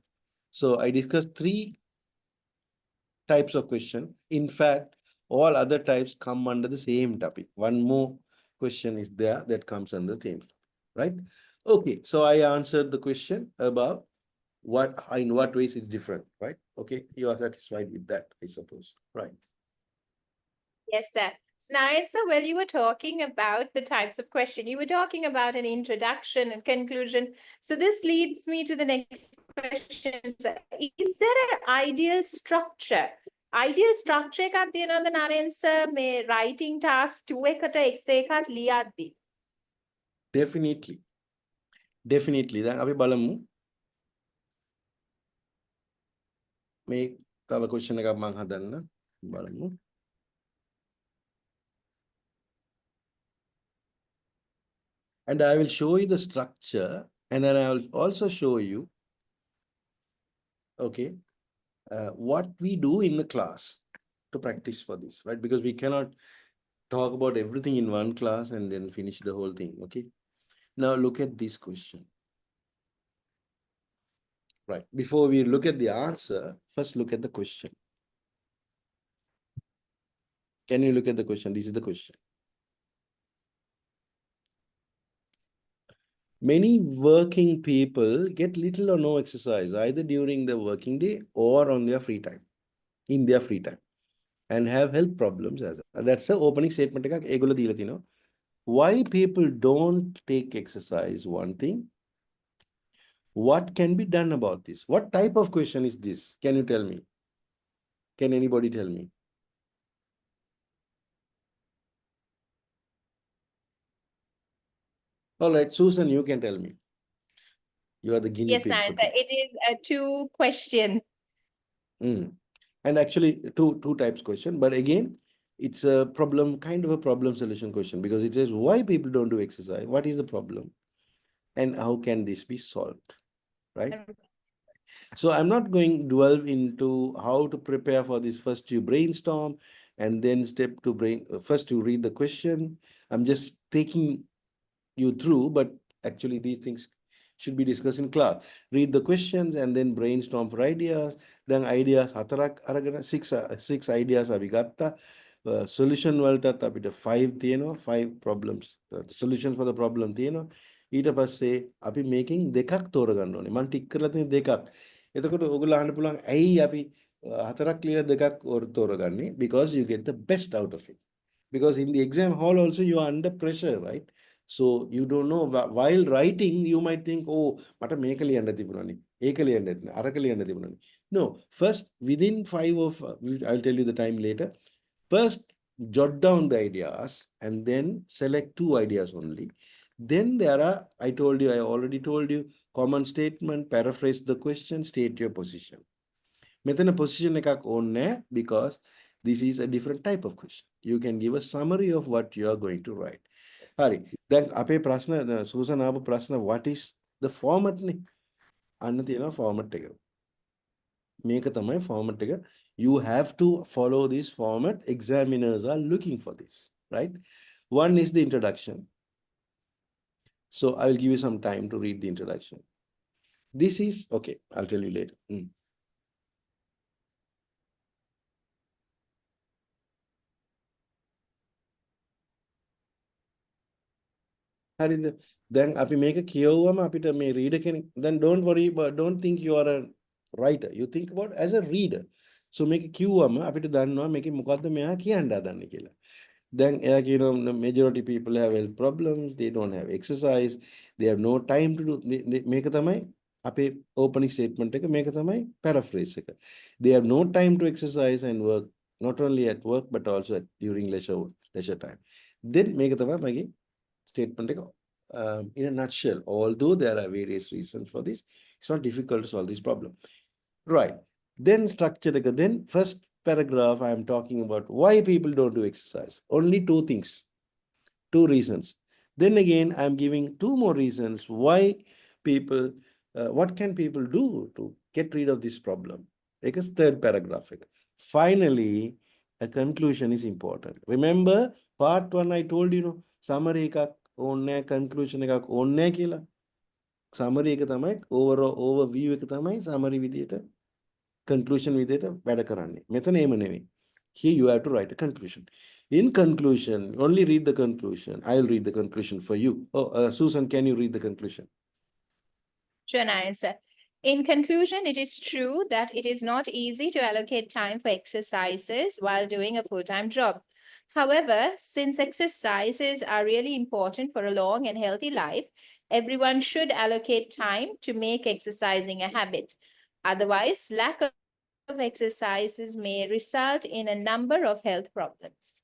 So I discussed 3 types of question. In fact, all other types come under the same topic. One more question is there that comes under the same topic, right? Okay, so I answered the question about in what ways it's different, right? Okay, you are satisfied with that, I suppose, right? Yes, sir. So, Naren sir, well, you were talking about the types of question. You were talking about an introduction and conclusion. So this leads me to the next question, sir. Is there an ideal structure? Ideal structure එකක් තියෙනවද Naren sir මේ writing task 2 එකට essay එකක් ලියද්දි? Definitely. දැන් අපි බලමු. මේ තව question එකක් මම හදන්න බලමු. And I will show you the structure, and then I will also show you, okay, what we do in the class to practice for this, right? Because we cannot talk about everything in one class and then finish the whole thing, okay? Now look at this question. Right, before we look at the answer, first look at the question. Can you look at the question? This is the question. Many working people get little or no exercise either during the working day or on their free time, in their free time. and have health problems as well. That's the opening statement. Why people don't take exercise, one thing. What can be done about this? What type of question is this? Can you tell me? Can anybody tell me? All right, Susan, you can tell me. You are the guinea Yes, pig for Narendra, it is a two question. And actually, two types question. But again, it's a problem, kind of a problem solution question, because it says why people don't do exercise, what is the problem, and how can this be solved, right? So I'm not going to dwell into how to prepare for this. First you brainstorm, and then step to first you read the question. I'm just taking you through, but actually these things should be discussed in class. Read the questions and then brainstorm for ideas. Then ideas hatarak aragana six ideas අපි ගත්තා. Solution වලටත් අපිට 5 තියෙනවා, 5 problems. Solutions for the problem තියෙනවා. ඊට පස්සේ අපි මේකෙන් දෙකක් තෝරගන්න ඕනේ. මම ටික් කරලා තියෙන දෙකක්. එතකොට ඔයගොල්ලෝ අහන්න පුළුවන් ඇයි අපි හතරක් ලියලා දෙකක් තෝරගන්නේ? Because you get the best out of it. Because in the exam hall also you are under pressure, right? So you don't know, while writing you might think, oh, මට මේක ලියන්න තිබුණානේ, ඒක ලියන්න තිබුණා, අරක ලියන්න තිබුණානේ. No, first within 5 of I'll tell you the time later. First jot down the ideas and then select 2 ideas only. Then there are, I already told you, common statement, paraphrase the question, state your position. මෙතන position එකක් ඕනේ because this is a different type of question. You can give a summary of what you are going to write. හරි. දැන් අපේ ප්‍රශ්න Susan ආපු ප්‍රශ්න what is the format නේ? අන්න තියෙනවා format එක. මේක තමයි format එක. You have to follow this format. Examiners are looking for this, right? One is the introduction. So I will give you some time to read the introduction. This is okay. I'll tell you later. හරිද? දැන් අපි මේක කියවුවම අපිට මේ reader කෙනෙක්, then don't worry, but don't think you are a writer. You think about as a reader. So මේක කිව්වම අපිට දන්නවා මේකේ මොකද්ද මෙයා කියන්න හදන්නේ කියලා. Then majority people have health problems, they don't have exercise, they have no time to do. මේක තමයි අපේ opening statement එක, මේක තමයි paraphrase එක. They have no time to exercise and work, not only at work but also during leisure time. Then මේක තමයි මගේ statement in a nutshell. Although there are various reasons for this, it's not difficult to solve this problem. Right. Then structure. Then first paragraph, I am talking about why people don't do exercise. Only 2 things, 2 reasons. Then again, I am giving 2 more reasons why people, what can people do to get rid of this problem. Because third paragraph. Finally, a conclusion is important. Remember, part 1, I told you, summary එකක් ඕනේ, conclusion එකක් ඕනේ කියලා. Summary එක තමයි overview එක තමයි summary විදියට, conclusion විදියට වැඩ කරන්නේ. මෙතන එහෙම නෙවෙයි. Here you have to write a conclusion. In conclusion, only read the conclusion. I'll read the conclusion for you. Oh, Susan, can you read the conclusion? Sure, Narendra. In conclusion, it is true that it is not easy to allocate time for exercises while doing a full-time job. However, since exercises are really important for a long and healthy life, everyone should allocate time to make exercising a habit. Otherwise, lack of exercises may result in a number of health problems.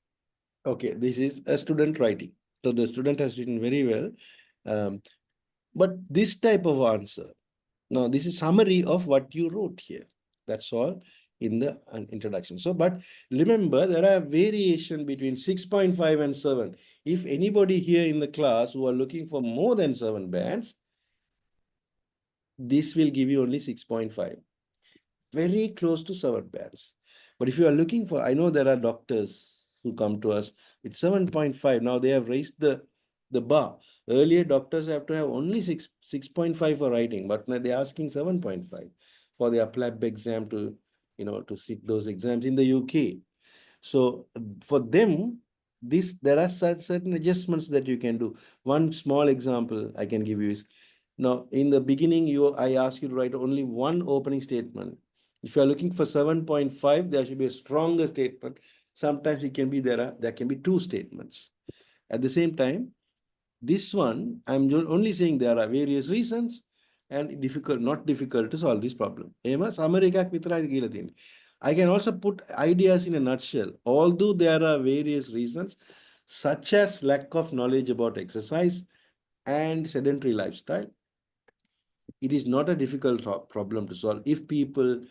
Okay, this is a student writing. So the student has written very well. But this type of answer, now this is summary of what you wrote here. That's all in the introduction. So, but remember, there are variation between 6.5 and 7. If anybody here in the class who are looking for more than 7 bands, this will give you only 6.5. Very close to 7 bands. But if you are looking for, I know there are doctors who come to us with 7.5. Now they have raised the bar. Earlier, doctors have to have only 6.5 for writing, but now they're asking 7.5 for their PLAB exam to, to sit those exams in the UK. So for them, there are certain adjustments that you can do. One small example I can give you is, now in the beginning, I ask you to write only one opening statement. If you are looking for 7.5, there should be a stronger statement. Sometimes it can be there can be two statements. At the same time, this one, I'm only saying there are various reasons and not difficult to solve this problem. I can also put ideas in a nutshell. Although there are various reasons, such as lack of knowledge about exercise and sedentary lifestyle, it is not a difficult problem to solve if people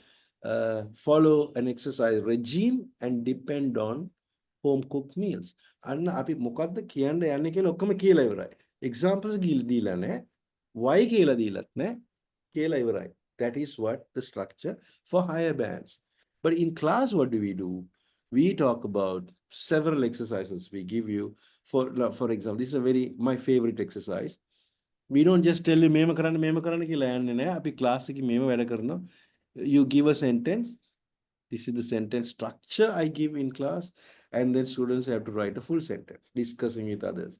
follow an exercise regime and depend on home cooked meals. අන්න අපි මොකද්ද කියන්න යන්නේ කියලා ඔක්කොම කියලා ඉවරයි. Examples දීලා නැහැ. Why කියලා දීලත් නැහැ. කියලා ඉවරයි. That is what the structure for higher bands. But in class, what do? We talk about several exercises we give you. For example, this is my favorite exercise. We don't just tell you මේම කරන්න කියලා යන්නේ නැහැ. අපි class එකේ මේම වැඩ කරනවා. You give a sentence. This is the sentence structure I give in class, and then students have to write a full sentence discussing with others.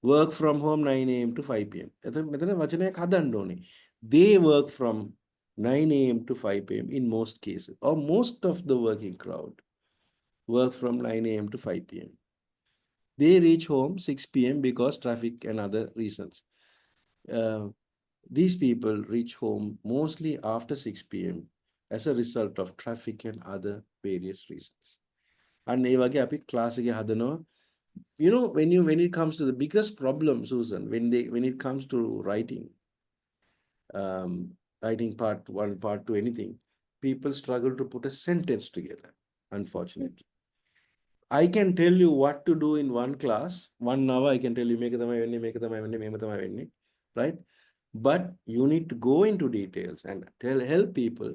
Work from home 9 a.m. to 5 p.m. මෙතන වචනයක් හදන්න ඕනේ. They work from 9 a.m. to 5 p.m. in most cases, or most of the working crowd work from 9 a.m. to 5 p.m. They reach home 6 p.m. because traffic and other reasons. These people reach home mostly after 6 p.m. as a result of traffic and other various reasons. And ඒ වගේ අපි class එකේ හදනවා. You know, when it comes to the biggest problem, Susan, when it comes to writing part 1, part 2, anything, people struggle to put a sentence together, unfortunately. I can tell you what to do in one class. 1 hour, I can tell you, මේක තමයි වෙන්නේ, මේක තමයි වෙන්නේ, මේක තමයි වෙන්නේ, right? But you need to go into details and help people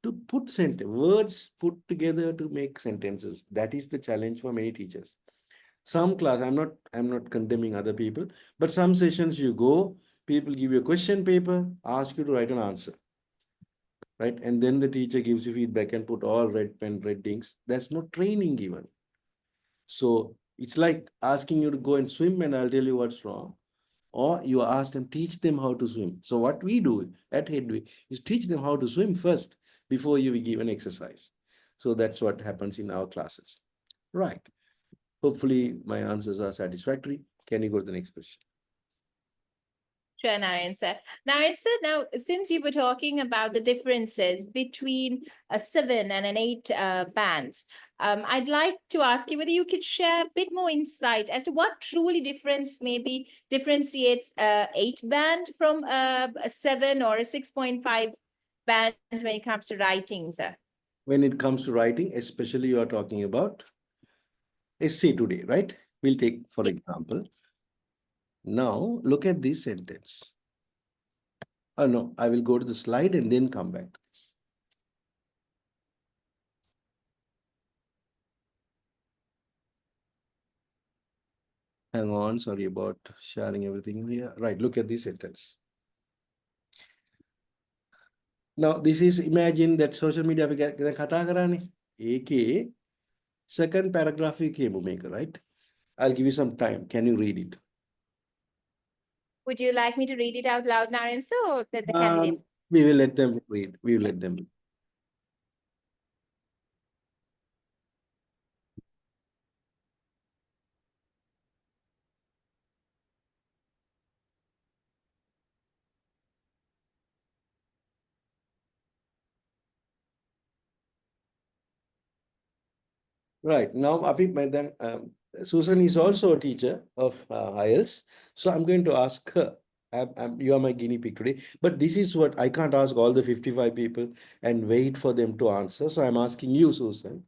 to put words put together to make sentences. That is the challenge for many teachers. Some class, I'm not condemning other people, but some sessions you go, people give you a question paper, ask you to write an answer, right? And then the teacher gives you feedback and put all red pen, red inks. There's no training given. So it's like asking you to go and swim and I'll tell you what's wrong. Or you ask them, teach them how to swim. So what we do at Headway is teach them how to swim first before you give an exercise. So that's what happens in our classes. Right. Hopefully my answers are satisfactory. Can you go to the next question? Sure, Narayan sir. Narayan sir, now since you were talking about the differences between a 7 and an 8 bands, I'd like to ask you whether you could share a bit more insight as to what truly differentiates 8 band from a 7 or a 6.5 bands when it comes to writing, sir. When it comes to writing, especially you are talking about essay today, right? We'll take, for example, now look at this sentence. Oh no, I will go to the slide and then come back to this. Hang on, sorry about sharing everything here. Right, look at this sentence. Now, this is, imagine that social media kata karane. Eke second paragraph maker, right? I'll give you some time. Can you read it? Would you like me to read it out loud, Narayan sir, or the candidates? We will let them read. We will let them read. Right. Now, then Susan is also a teacher of IELTS. So I'm going to ask her. You are my guinea pig today. But this is what I can't ask all the 55 people and wait for them to answer. So I'm asking you, Susan.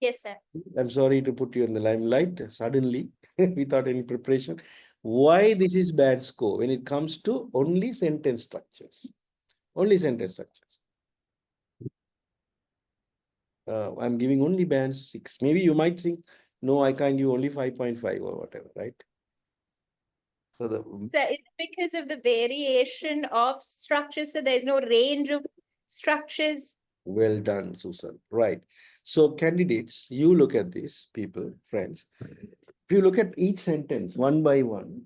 Yes, sir. I'm sorry to put you in the limelight suddenly without any preparation. Why this is bad score when it comes to only sentence structures? Only sentence structures. I'm giving only band 6. Maybe you might think, no, I can't give only 5.5 or whatever, right? So it's because of the variation of structures. So there's no range of structures. Well done, Susan. Right. So candidates, you look at this, people, friends. If you look at each sentence one by one,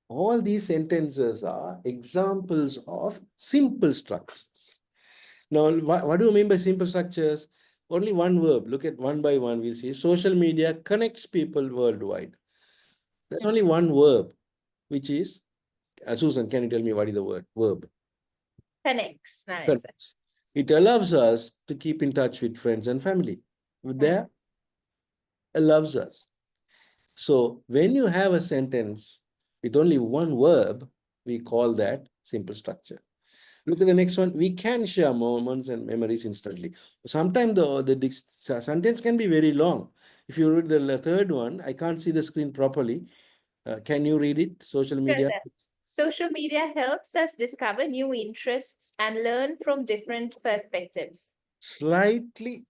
all these sentences are examples of simple structures. Now, what do you mean by simple structures? Only one verb. Look at one by one. We'll see. Social media connects people worldwide. There's only one verb, which is Susan. Can you tell me what is the word? Verb. Connects, Narendra. Connects. It allows us to keep in touch with friends and family. There, allows us. So when you have a sentence with only one verb, we call that simple structure. Look at the next one. We can share moments and memories instantly. Sometimes the sentence can be very long. If you read the third one, I can't see the screen properly. Can you read it? Social media. Social media helps us discover new interests and learn from different perspectives. Slightly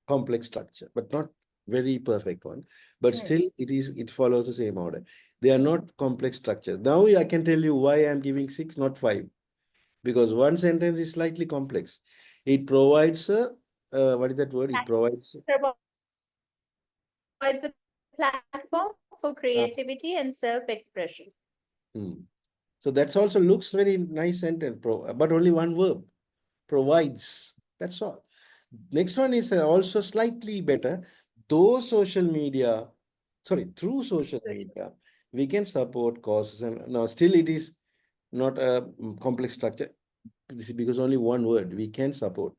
complex structure, but not very perfect one. But still, it follows the same order. They are not complex structures. Now I can tell you why I'm giving 6, not 5. Because one sentence is slightly complex. It provides a, what is that word? It provides a platform for creativity and self-expression. So that's also looks very nice sentence, but only one verb, provides. That's all. Next one is also slightly better. Through social media, we can support causes. And now still it is not a complex structure. This is because only one word, we can support.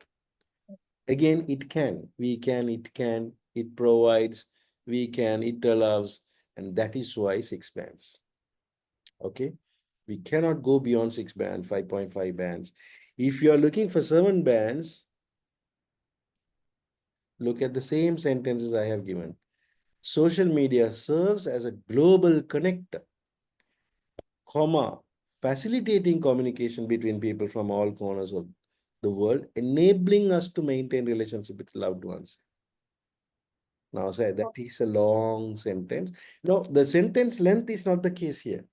Again, it can, it provides, we can, it allows, and that is why 6 bands. Okay, we cannot go beyond 6 bands, 5.5 bands. If you are looking for 7 bands, look at the same sentences I have given. Social media serves as a global connector, comma, facilitating communication between people from all corners of the world, enabling us to maintain relationship with loved ones. Now, say that is a long sentence. No, the sentence length is not the case here,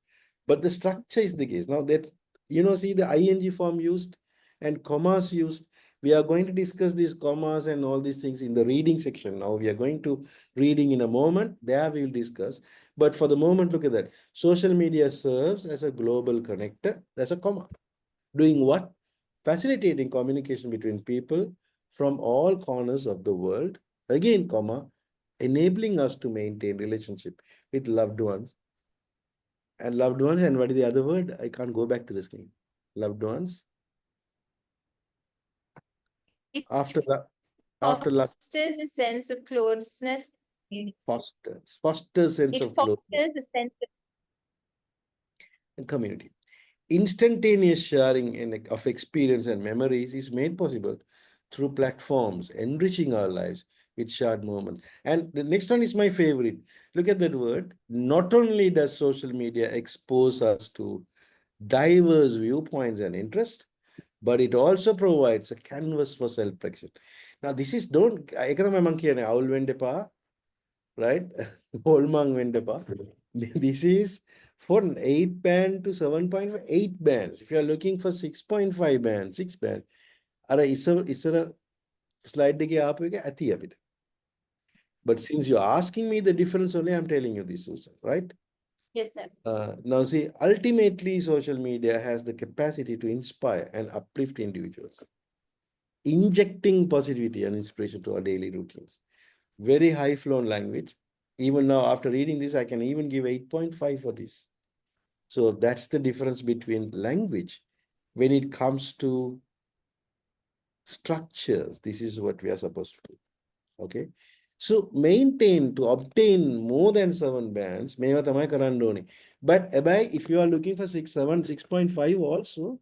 but the structure is the case. Now that, see the ing form used and commas used. We are going to discuss these commas and all these things in the reading section. Now we are going to reading in a moment. There we will discuss. But for the moment, look at that. Social media serves as a global connector. That's a comma. Doing what? Facilitating communication between people from all corners of the world. Again, comma, enabling us to maintain relationship with loved ones. And loved ones, and what is the other word? I can't go back to the screen. Loved ones. After love. Fosters a sense of closeness. Fosters sense of closeness. It fosters a sense of community. Instantaneous sharing of experience and memories is made possible through platforms, enriching our lives with shared moments. And the next one is my favorite. Look at that word. Not only does social media expose us to diverse viewpoints and interests, but it also provides a canvas for self-expression. Now, this is don't, right? This is for 8 band to 7.8 bands. If you are looking for 6.5 bands, 6 band, is a slide but since you're asking me the difference only, I'm telling you this, Susan, right? Yes, sir. Now see, ultimately, social media has the capacity to inspire and uplift individuals, injecting positivity and inspiration to our daily routines. Very high flown language. Even now, after reading this, I can even give 8.5 for this. So that's the difference between language. When it comes to structures, this is what we are supposed to do. Okay. So to obtain more than 7 bands, but if you are looking for 6, 7, 6.5 also,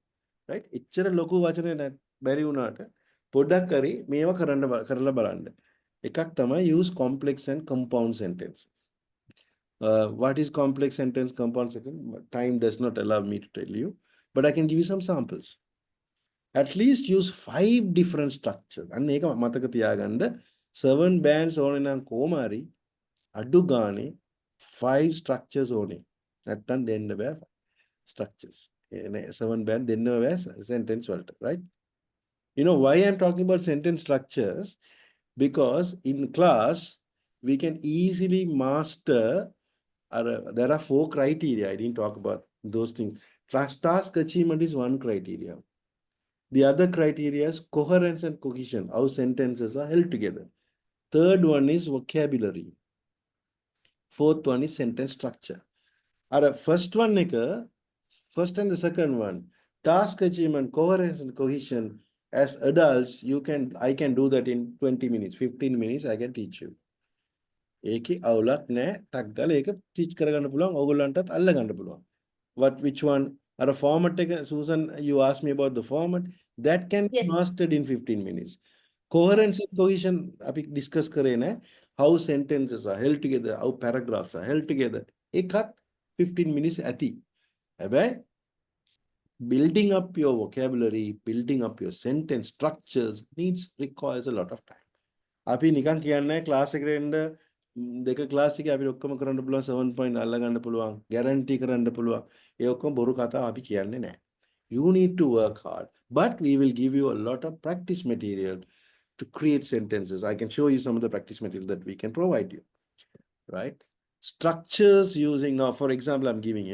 right? Ichara loku vachane na bari unata. Podak kari මේවා කරලා බලන්න. එකක් තමයි use complex and compound sentences. What is complex sentence, compound sentence? Time does not allow me to tell you, but I can give you some samples. At least use 5 different structures. And ඒක මතක තියාගන්න 7 bands ඕනේ නම් කොමාරි අඩු ගානේ 5 structures ඕනේ. නැත්තම් දෙන්න බෑ structures. 7 band දෙන්න බෑ sentence වලට, right? You know why I'm talking about sentence structures? Because in class we can easily master. There are 4 criteria. I didn't talk about those things. Task achievement is one criteria. The other criteria is coherence and cohesion, how sentences are held together. Third one is vocabulary. Fourth one is sentence structure. First one, first and the second one, task achievement, coherence and cohesion. As adults, I can do that in 20 minutes, 15 minutes, I can teach you. ඒකේ අවුලක් නැහැ. ටක් ගාලා ඒක teach කරගන්න පුළුවන්. ඕගොල්ලන්ටත් අල්ල ගන්න පුළුවන්. Which one? A format Susan, you asked me about the format. That can be Yes. mastered in 15 minutes. Coherence and cohesion, අපි discuss කරේ නෑ. How sentences are held together, how paragraphs are held together. ඒකත් 15 minutes ඇති. හැබැයි building up your vocabulary, building up your sentence structures requires a lot of time. අපි නිකන් කියන්නේ class එකට එන්න දෙක ක්ලාස් එකේ අපි ඔක්කොම කරන්න පුළුවන් 7 point අල්ල ගන්න පුළුවන් guarantee කරන්න පුළුවන් ඒ ඔක්කොම බොරු කතා අපි කියන්නේ නැහැ. You need to work hard, but we will give you a lot of practice material to create sentences. I can show you some of the practice material that we can provide you, right? Structures using, now for example I'm giving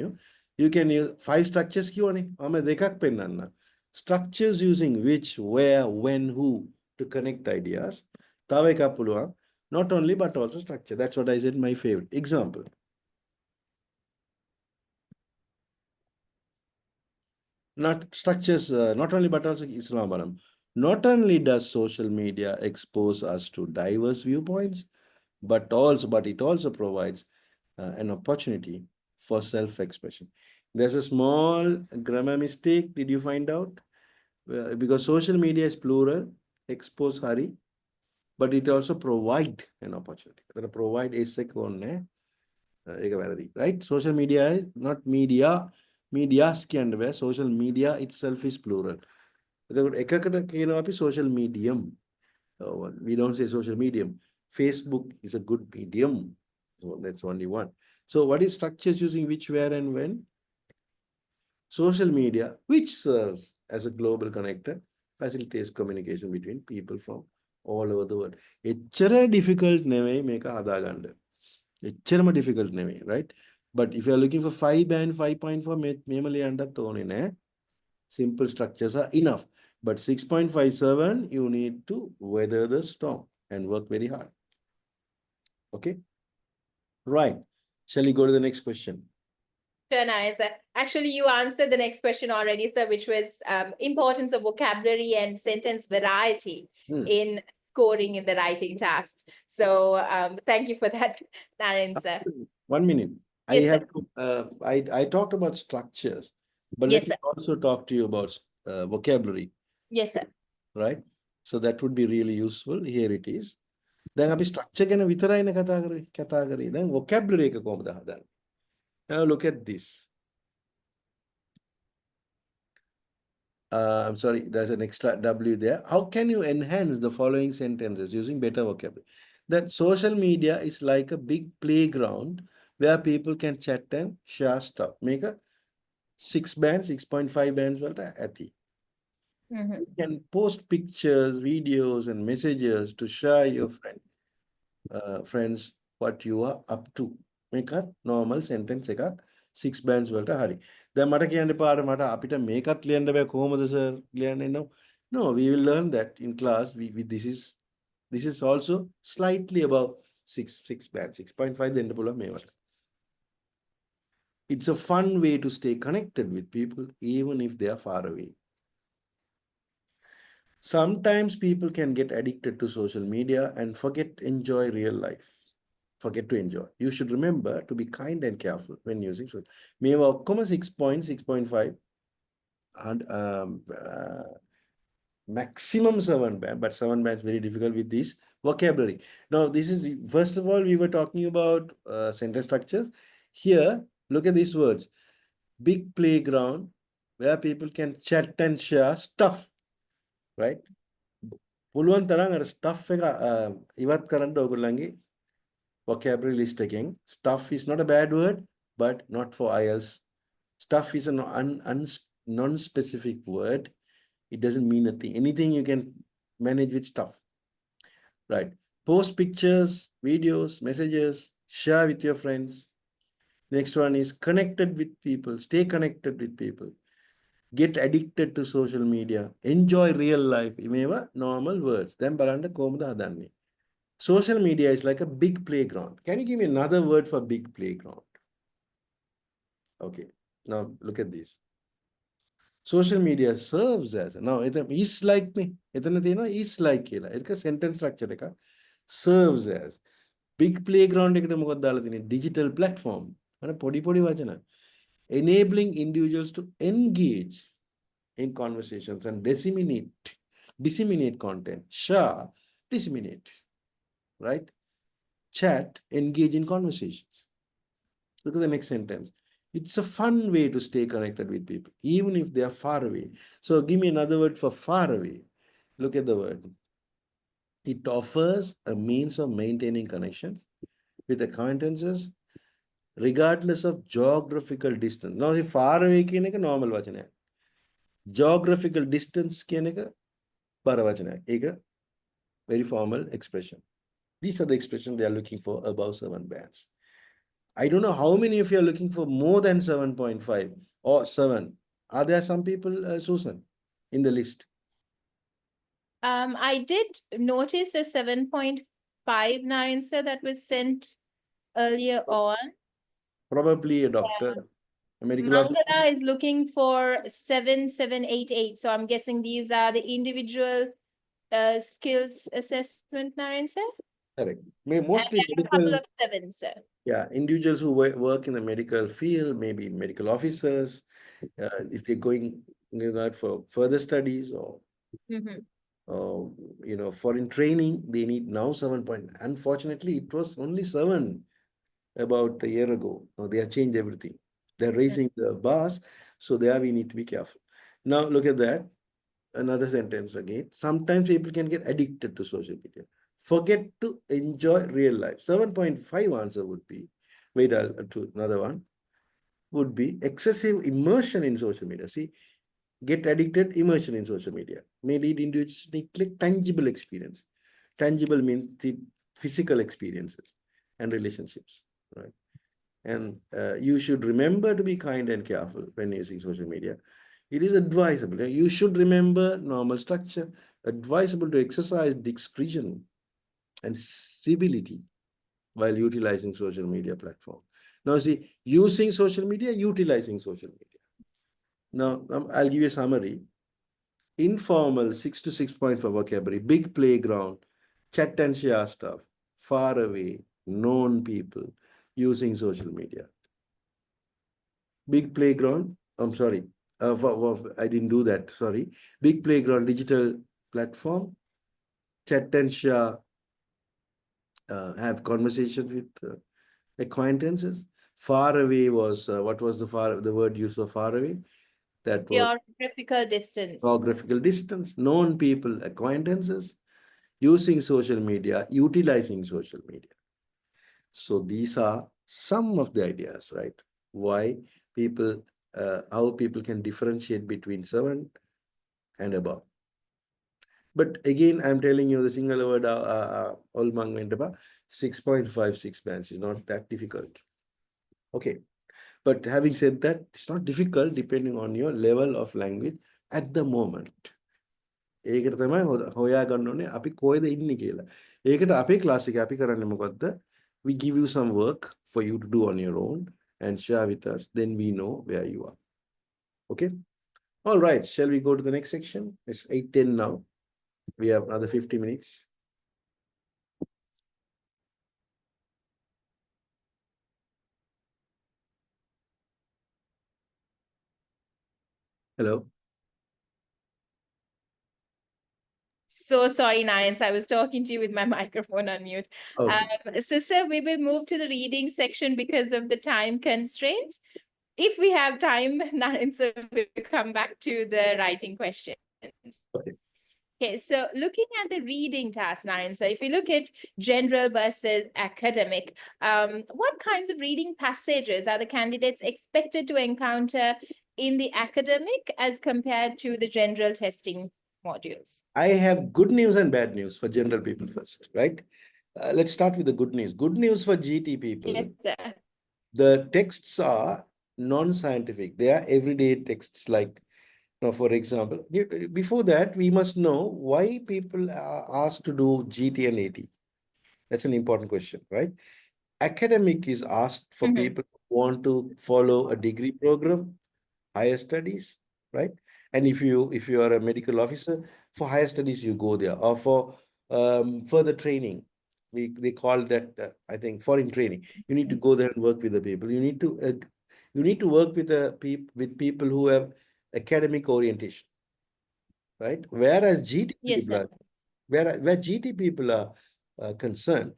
you can use 5 structures කියවනේ මම දෙකක් පෙන්නන්න. Structures using which, where, when, who to connect ideas. තව එකක් පුළුවන්. Not only but also structure. That's what I said, my favorite example. Not structures, not only but also Islam. Not only does social media expose us to diverse viewpoints, but it also provides an opportunity for self-expression. There's a small grammar mistake. Did you find out? Because social media is plural, expose Hari, but it also provide an opportunity. That provide a second, right? Social media is not media. Medias can be social media itself is plural. Social medium. We don't say social medium. Facebook is a good medium. So that's only one. So what is structures using which, where, and when? Social media, which serves as a global connector, facilitates communication between people from all over the world. එච්චර difficult නෙවෙයි මේක හදාගන්න. එච්චරම difficult නෙවෙයි, right? But if you are looking for 5 and 5.4 මේම ලියන්නත් ඕනේ නෑ. Simple structures are enough. But 6.57 you need to weather the storm and work very hard. Okay? Right. Shall we go to the next question? Sure, Narendra. Actually, you answered the next question already, sir, which was importance of vocabulary and sentence variety in scoring in the writing task. So thank you for that, Narendra. 1 minute. Yes, I talked about structures, but yes, let me also talk to you about vocabulary. Yes, sir. Right? So that would be really useful. Here it is. Then අපි structure ගැන විතරයිනේ කතා කරේ. Then vocabulary එක කොහොමද හදන්නේ? Now look at this. I'm sorry, there's an extra W there. How can you enhance the following sentences using better vocabulary? That social media is like a big playground where people can chat and share stuff. Make a 6 bands, 6.5 bands ඇති. You can post pictures, videos, and messages to share your friends what you are up to. Make a normal sentence එකක් 6 bands වලට හරි. දැන් මට කියන්න පාර මට අපිට මේකත් ලියන්න බෑ කොහොමද සර් ලියන්නේ නෝ? No, we will learn that in class. This is also slightly above 6 bands, 6.5 දෙන්න පුළුවන් මේවට. It's a fun way to stay connected with people even if they are far away. Sometimes people can get addicted to social media and forget to enjoy real life. You should remember to be kind and careful when using social. Maybe 6.5 and maximum 7 band, but 7 bands very difficult with this vocabulary. Now, this is first of all we were talking about sentence structures. Here, look at these words: big playground where people can chat and share stuff. Right? පුළුවන් තරම් අර stuff එක ඉවත් කරන්න ඔයගොල්ලන්ගේ vocabulary list again. Stuff is not a bad word, but not for IELTS. Stuff is a non-specific word. It doesn't mean nothing. Anything you can manage with stuff. Right? Post pictures, videos, messages, share with your friends. Next one is connected with people. Stay connected with people. Get addicted to social media. Enjoy real life. Imeva normal words. Then balanda komda hadanne. Social media is like a big playground. Can you give me another word for big playground? Okay. Now look at this. Social media serves as now it is like me. Is like කියලා. ඒක sentence structure එක serves as big playground එකට මොකක්ද දාලා තියෙන්නේ? Digital platform. අර පොඩි පොඩි වචන. Enabling individuals to engage in conversations and disseminate content. Share, disseminate, right? Chat, engage in conversations. Look at the next sentence. It's a fun way to stay connected with people, even if they are far away. So give me another word for far away. Look at the word. It offers a means of maintaining connections with acquaintances regardless of geographical distance. Now, if far away කියන එක normal වචනයක්. Geographical distance කියන එක බර වචනයක්. ඒක very formal expression. These are the expressions they are looking for above 7 bands. I don't know how many of you are looking for more than 7.5 or 7. Are there some people, Susan, in the list? I did notice a 7.5 Narinsa that was sent earlier on. Probably a doctor, a medical officer. Mangala is looking for 7788. So I'm guessing these are the individual skills assessment, Narinsa. Correct. Mostly And there are a couple medical. of sevens, sir. Yeah, individuals who work in the medical field, maybe medical officers, if they're going out for further studies or foreign training, they need now 7 point. Unfortunately, it was only 7 about a year ago. Now they have changed everything. They're raising the bars, so there we need to be careful. Now look at that. Another sentence again. Sometimes people can get addicted to social media. Forget to enjoy real life. 7.5 answer would be, wait, I'll do another one, would be excessive immersion in social media. See, get addicted, immersion in social media may lead into tangible experience. Tangible means the physical experiences and relationships, right? And you should remember to be kind and careful when using social media. It is advisable. You should remember normal structure, advisable to exercise discretion and civility while utilizing social media platform. Now see, using social media, utilizing social media. Now, I'll give you a summary. Informal 6 to 6.5 vocabulary, big playground, chat and share stuff, far away, known people, using social media. Big playground, I'm sorry, I didn't do that, sorry. Big playground, digital platform, chat and share, have conversations with acquaintances. Far away was, what was the word used for far away? That was geographical distance. Geographical distance, known people, acquaintances, using social media, utilizing social media. So these are some of the ideas, right? Why people, how people can differentiate between 7 and above. But again, I'm telling you the single word, all 6.56 bands is not that difficult. Okay. But having said that, it's not difficult depending on your level of language at the moment. ඒකට තමයි හොයා ගන්න ඕනේ අපි කොහෙද ඉන්නේ කියලා. ඒකට අපේ ක්ලාස් එකේ අපි කරන්නේ මොකද්ද? We give you some work for you to do on your own and share with us. Then we know where you are. Okay? All right. Shall we go to the next section? It's 8:10 now. We have another 50 minutes. Hello. So sorry, Nayans, I was talking to you with my microphone on mute. Okay. So, sir, we will move to the reading section because of the time constraints. If we have time, Nayans, sir, we'll come back to the writing questions. Okay. Okay, so looking at the reading task, Nayans, sir, if you look at general versus academic, what kinds of reading passages are the candidates expected to encounter in the academic as compared to the general testing modules? I have good news and bad news for general people first, right? Let's start with the good news. Good news for GT people. Yes, sir. The texts are non-scientific. They are everyday texts like Now, for example, before that, we must know why people are asked to do GT and AT. That's an important question, right? Academic is asked for Mhm. people who want to follow a degree program, higher studies, right? And if you are a medical officer, for higher studies you go there, or for further training, they call that I think foreign training. You need to go there and work with the people. You need to work with with people who have academic orientation, right? Whereas GT Yes, people sir. are where GT people are concerned,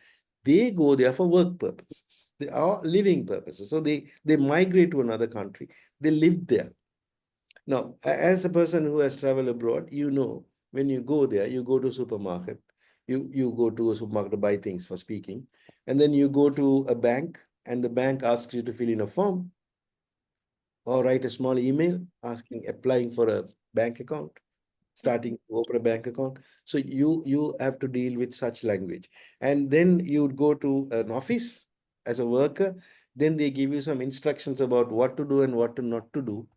they go there for work purposes. They are living purposes. So they migrate to another country. They live there. Now, as a person who has traveled abroad, when you go there, you go to a supermarket. You go to a supermarket to buy things for speaking, and then you go to a bank, and the bank asks you to fill in a form or write a small email asking applying for a bank account, starting to open a bank account. So you have to deal with such language. And then you would go to an office as a worker. Then they give you some instructions about what to do and what to not to do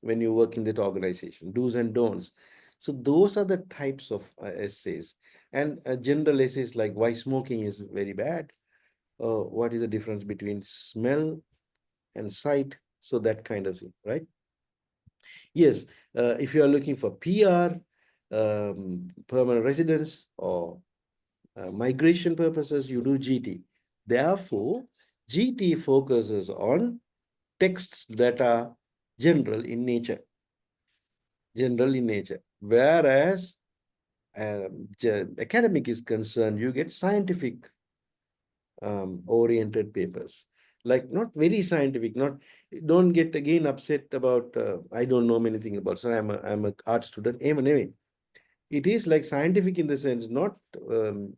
when you work in that organization, do's and don'ts. So those are the types of essays. And general essays like why smoking is very bad, what is the difference between smell and sight, so that kind of thing, right? Yes, if you are looking for PR, permanent residence, or migration purposes, you do GT. Therefore, GT focuses on texts that are general in nature, Whereas academic is concerned, you get scientific oriented papers, like not very scientific. Not Don't get again upset about I don't know anything about. So I'm a art student. Anyway, it is like scientific in the sense, not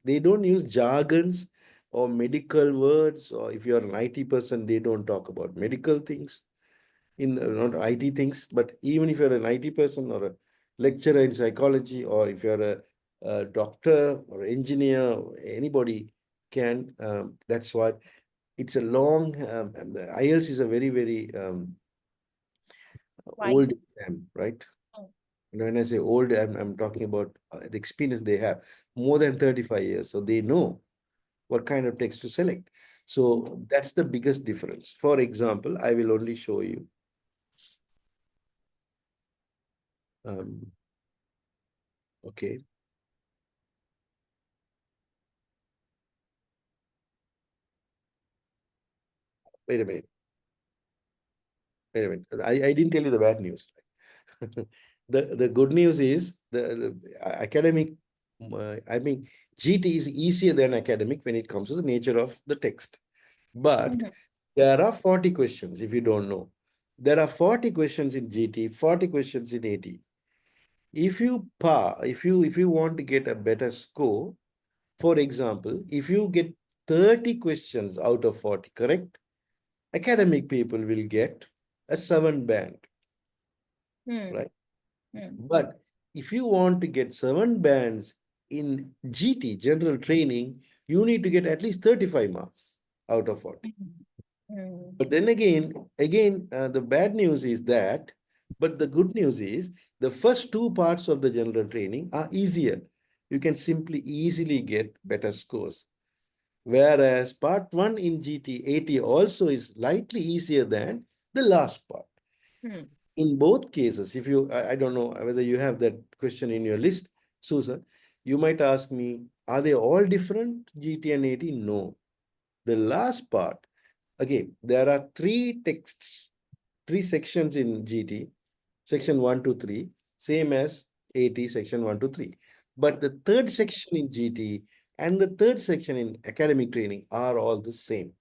they don't use jargons or medical words, or if you're an IT person, they don't talk about medical things in not IT things, but even if you're an IT person or a lecturer in psychology, or if you're a doctor or engineer, anybody can. That's what it's a long. IELTS is a very, very Why? old exam, right? And when I say old, I'm talking about the experience they have, more than 35 years. So they know what kind of text to select. So that's the biggest difference. For example, I will only show you. Um, okay. Wait a minute. Wait a minute. I didn't tell you the bad news. The good news is the academic, I mean, GT is easier than academic when it comes to the nature of the text. But Mhm. there are 40 questions if you don't know. There are 40 questions in GT, 40 questions in AT. If you want to get a better score, for example, if you get 30 questions out of 40 correct, academic people will get a 7 band, Hmm. right? Hmm. But if you want to get 7 bands in GT, general training, you need to get at least 35 marks out of 40. Hmm. But then again, the bad news is that, but the good news is the first two parts of the general training are easier. You can simply easily get better scores. Whereas part one in GT, AT also is slightly easier than the last part. Hmm. In both cases, if you, I don't know whether you have that question in your list, Susan, you might ask me, are they all different, GT and AT? No. The last part, again, there are three texts, three sections in GT, section 1 to 3, same as AT, section 1 to 3. But the third section in GT and the third section in academic training are all the same.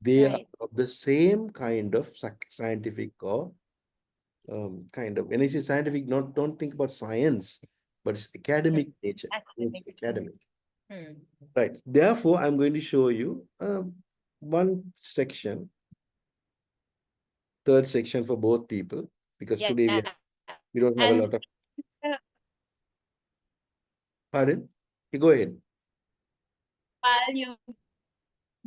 They are Right. of the same kind of scientific or kind of, when I say scientific, not don't think about science, but it's Hmm. academic nature. It's Academic. academic. Hmm. Right. Therefore, I'm going to show you one section, third section for both people, because Yeah. today we don't have a And lot of. uh, Pardon? You go ahead. while you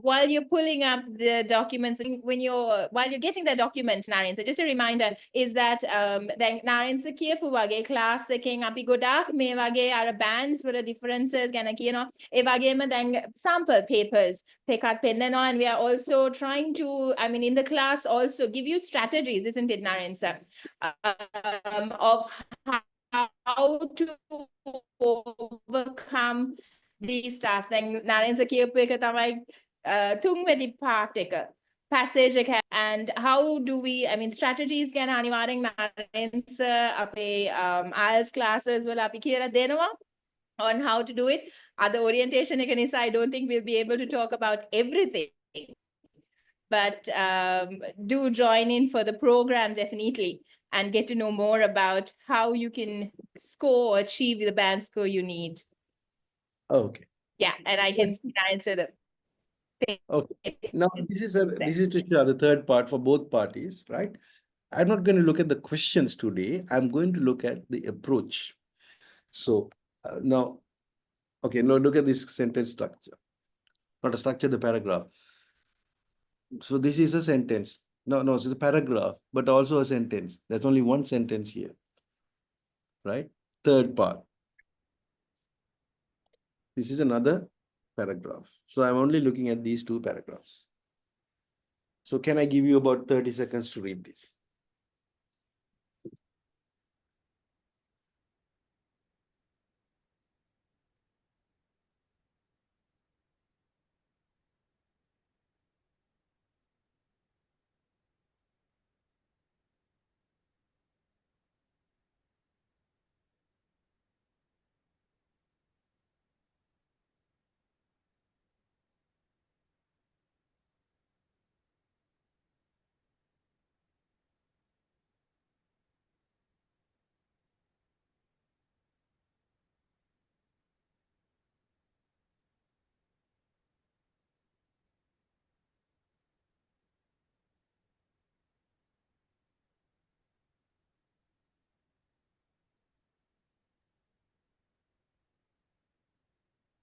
while you're pulling up the documents, when you're while you're getting the document, Naren, so just a reminder is that then Naren කියපු වගේ class එකෙන් අපි ගොඩාක් මේ වගේ අර bands වල differences ගැන කියනවා. ඒ වගේම දැන් sample papers එකක් පෙන්නනවා, and we are also trying to, I mean, in the class also give you strategies, isn't it, Naren sir, of how to overcome these tasks. දැන් Naren sir කියපු එක තමයි තුන්වෙනි part එක passage එක, and how do we, I mean, strategies ගැන අනිවාර්යෙන් Naren sir අපේ IELTS classes වල අපි කියලා දෙනවා on how to do it. Other orientation එක නිසා I don't think we'll be able to talk about everything, but do join in for the program definitely and get to know more about how you can score or achieve the band score you need. Okay. Yeah, and I can answer the. Okay. Now this is to show the third part for both parties, right? I'm not going to look at the questions today. I'm going to look at the approach. So now, okay, now look at this sentence structure. Not a structure, the paragraph. So this is a sentence. No, it's a paragraph, but also a sentence. There's only one sentence here, right? Third part. This is another paragraph. So I'm only looking at these two paragraphs. So can I give you about 30 seconds to read this?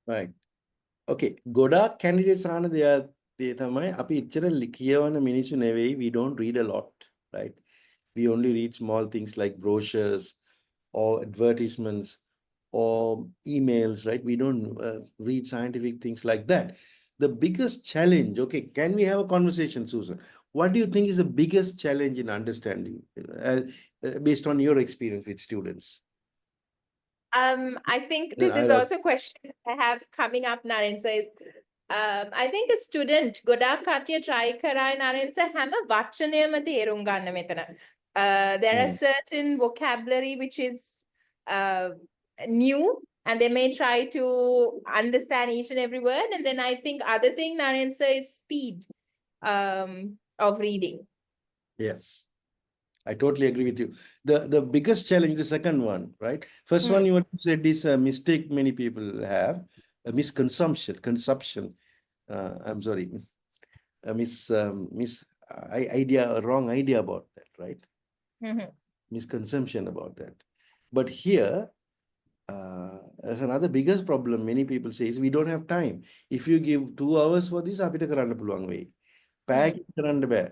Right. Okay. ගොඩාක් candidates ආන දේ තමයි අපි ඉච්චර කියවන මිනිස්සු නෙවෙයි. We don't read a lot, right? We only read small things like brochures or advertisements or emails, right? We don't read scientific things like that. The biggest challenge, okay, can we have a conversation, Susan? What do you think is the biggest challenge in understanding, based on your experience with students? I think this is also a question I have coming up, Naren sir, is I think a student ගොඩාක් කට්ටිය try කරයි Naren sir හැම වචනයම තේරුම් ගන්න මෙතන. There are certain vocabulary which is new, and they may try to understand each and every word, and then I think other thing, Naren sir, is speed of reading. Yes. I totally agree with you. The biggest challenge, the second one, right? First one you said is a mistake many people have, a consumption. I'm sorry, a wrong idea about that, right? Misconception about that. But here, there's another biggest problem many people say is we don't have time. If you give 2 hours for this, අපිට කරන්න පුළුවන් වෙයි. Packing කරන්න බෑ.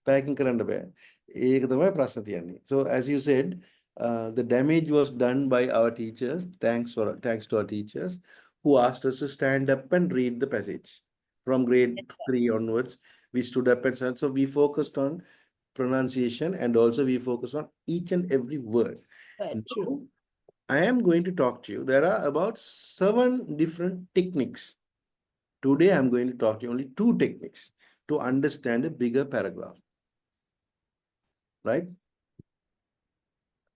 Packing කරන්න බෑ. ඒක තමයි ප්‍රශ්න තියන්නේ. So as you said, the damage was done by our teachers. Thanks to our teachers who asked us to stand up and read the passage. From grade 3 onwards, we stood up and said, so we focused on pronunciation, and also we focused on each and every word. Now, I am going to talk to you. There are about 7 different techniques. Today, I'm going to talk to you only 2 techniques to understand a bigger paragraph. Right?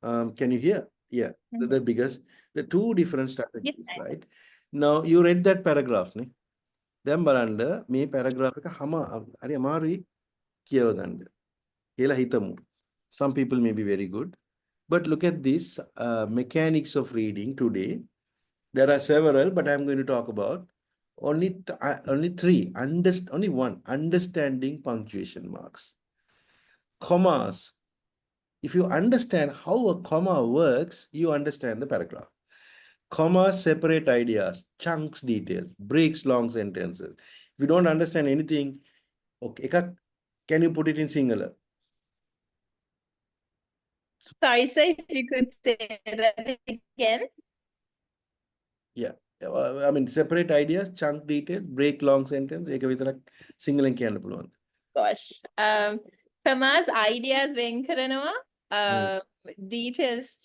Can you hear? Yeah, the 2 different strategies, right? Now, you read that paragraph, ne? දැන් බලන්න මේ paragraph එක හරි අමාරුයි කියව ගන්න කියලා හිතමු. Some people may be very good, but look at this mechanics of reading today. There are several, but I'm going to talk about only 3. Only one: understanding punctuation marks, commas. If you understand how a comma works, you understand the paragraph. Commas separate ideas, chunks details, breaks long sentences. If you don't understand anything, okay, can you put it in singular? Sorry, sir, if you could say that again. Yeah. I mean, separate ideas, chunk details, break long sentence. ඒක විතරක් සිංහලෙන් කියන්න පුළුවන්. Gosh. Famas ideas වෙන් කරනවා. Details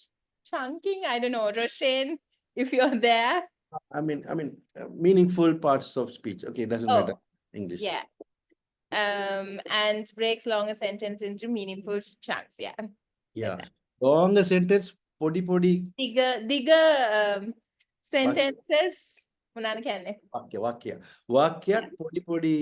chunking. I don't know. Roshan, if you're there. I mean, meaningful parts of speech. Okay, it doesn't matter English. Yeah. And breaks longer sentence into meaningful chunks. Yeah. Yeah. Longer sentence, podi. Digger sentences. මොනවාද කියන්නේ? Vakya podi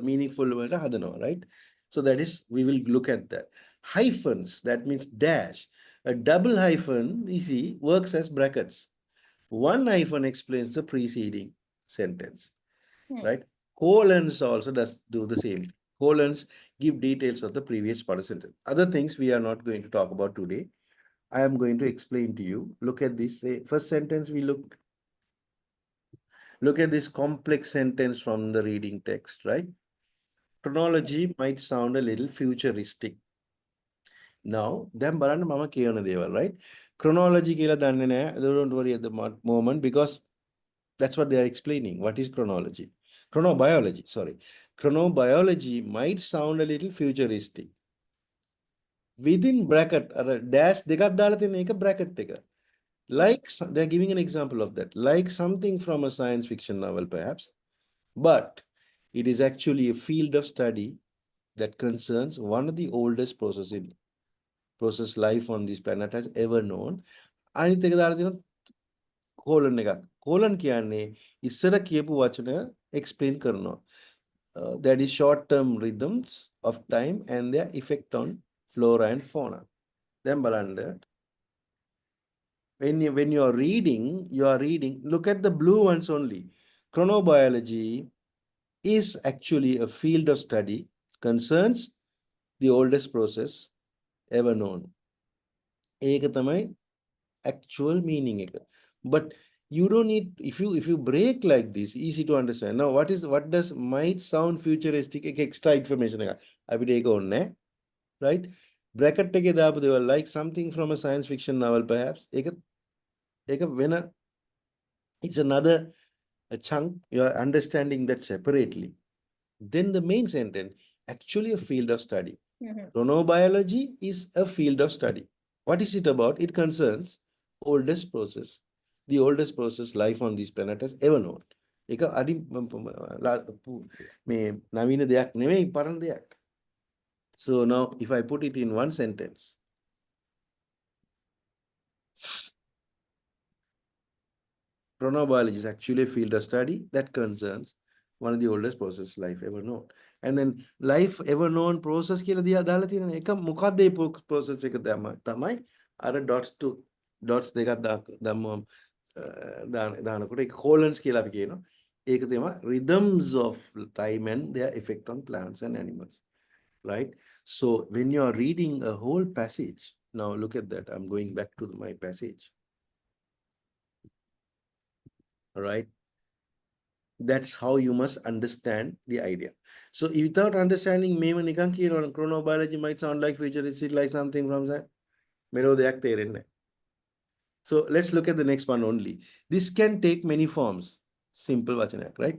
meaningful වලට හදනවා, right? So that is, we will look at that. Hyphens, that means dash. A double hyphen, easy, works as brackets. One hyphen explains the preceding sentence, right? Colons also do the same. Colons give details of the previous part of sentence. Other things we are not going to talk about today. I am going to explain to you. Look at this. First sentence we look at this complex sentence from the reading text, right? Chronology might sound a little futuristic. Now, then බලන්න මම කියන දේවල්, right? Chronology කියලා දන්නේ නැහැ. Don't worry at the moment, because that's what they are explaining. What is chronology? Chronobiology, sorry. Chronobiology might sound a little futuristic. Within bracket, dash දෙකක් දාලා තියෙන එක bracket එක. Like, they're giving an example of that. Like something from a science fiction novel, perhaps. But it is actually a field of study that concerns one of the oldest process life on this planet has ever known. අනිත් එක දාලා තියෙනවා colon එකක්. Colon කියන්නේ ඉස්සර කියපු වචන explain කරනවා. That is short-term rhythms of time and their effect on flora and fauna. Then බලන්න. When you are reading, look at the blue ones only. Chronobiology is actually a field of study, concerns the oldest process ever known. ඒක තමයි actual meaning එක. But you don't need, if you break like this, easy to understand. Now, what does might sound futuristic? Extra information එකක්. අපිට ඒක ඕනේ, right? Bracket එකේ දාපු දේවල් like something from a science fiction novel, perhaps. It's another chunk. You are understanding that separately. Then the main sentence, actually a field of study. Chronobiology is a field of study. What is it about? It concerns oldest process, the oldest process life on this planet has ever known. ඒක අඩි මේ නවීන දෙයක් නෙමෙයි, පරණ දෙයක්. So now if I put it in one sentence, chronobiology is actually a field of study that concerns one of the oldest process life ever known. And then life ever known process කියලා දාලා තියෙන එක මොකක්ද මේ process එක තමයි අර dots දෙකක් දැම්මම දානකොට ඒක colons කියලා අපි කියනවා. ඒක තමයි rhythms of time and their effect on plants and animals, right? So when you are reading a whole passage, now look at that. I'm going back to my passage. All right. That's how you must understand the idea. So without understanding මේව නිකන් කියනවා chronobiology might sound like futuristic, like something from that. මෙලෝ දෙයක් තේරෙන්නේ නැහැ. So let's look at the next one only. This can take many forms. Simple වචනයක්, right?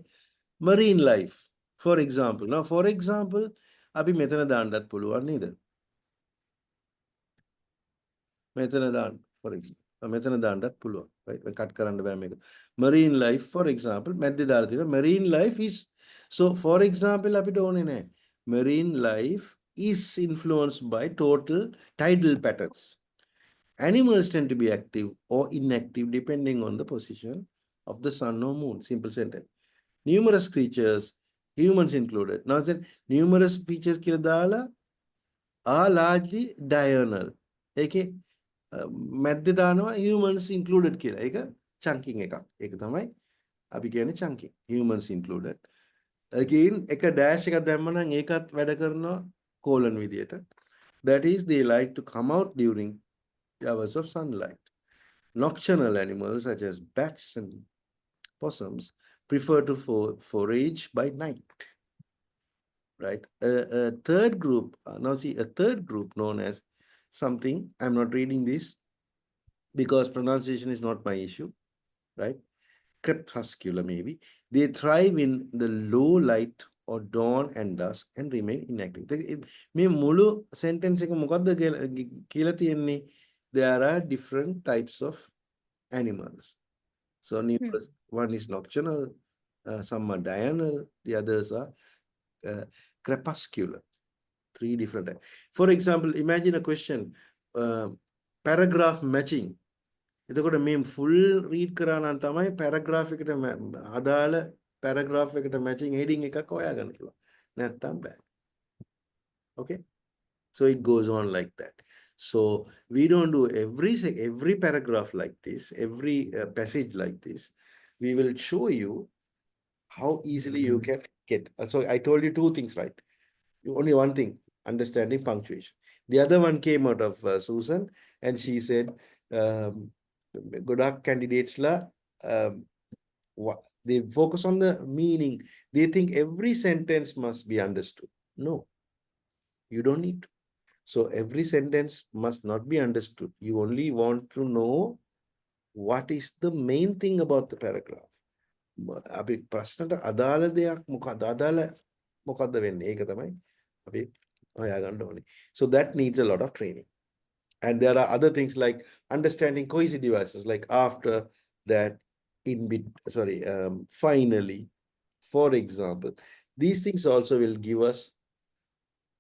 Marine life, for example. Now, for example, අපි මෙතන දාන්නත් පුළුවන් නේද? මෙතන දාන්න, for example. මෙතන දාන්නත් පුළුවන්, right? කට් කරන්න බෑ මේක. Marine life, for example, මැද්දේ දාලා තියෙනවා. Marine life is, so for example අපිට ඕනේ නැහැ. Marine life is influenced by tidal patterns. Animals tend to be active or inactive depending on the position of the sun or moon. Simple sentence. Numerous creatures, humans included. Now, then, numerous creatures are largely diurnal. Okay? මැද්දේ දානවා humans included කියලා. ඒක chunking එකක්. ඒක තමයි අපි කියන්නේ chunking. Humans included. Again, එක dash එකක් දැම්ම නම් ඒකත් වැඩ කරනවා colon විදියට. That is, they like to come out during hours of sunlight. Nocturnal animals such as bats and possums prefer to forage by night. Right? A third group, now see, a third group known as something, I'm not reading this because pronunciation is not my issue, right? Crepuscular maybe. They thrive in the low light or dawn and dusk and remain inactive. මේ මුළු sentence එක මොකද්ද කියලා තියෙන්නේ? There are different types of animals. So one is nocturnal, some are diurnal, the others are crepuscular. Three different types. For example, imagine a question, paragraph matching. එතකොට මේ full read කරා නම් තමයි paragraph එකට අදාළ paragraph එකට matching heading එකක් හොයාගන්න පුළුවන්. නැත්තම් බෑ. Okay? So it goes on like that. So we don't do every paragraph like this, every passage like this. We will show you how easily you can get. So I told you two things, right? Only one thing, understanding punctuation. The other one came out of Susan, and she said, Godak candidates la, they focus on the meaning. They think every sentence must be understood. No, you don't need to. So every sentence must not be understood. You only want to know what is the main thing about the paragraph. අපි ප්‍රශ්නට අදාළ දෙයක් මොකක්ද අදාළ මොකක්ද වෙන්නේ ඒක තමයි අපි හොයාගන්න ඕනේ. So that needs a lot of training. And there are other things like understanding cohesive devices, like after that, finally, for example. These things also will give us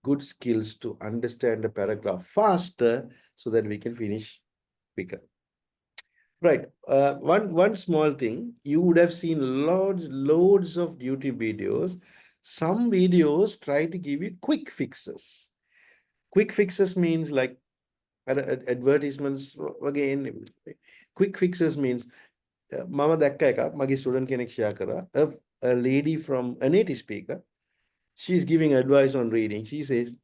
good skills to understand the paragraph faster so that we can finish quicker. Right. One small thing, you would have seen loads of YouTube videos. Some videos try to give you quick fixes. Quick fixes means like advertisements again. Quick fixes means mama dakka ekak mage student kenek share kara, a lady from a native speaker, she's giving advice on reading. She says,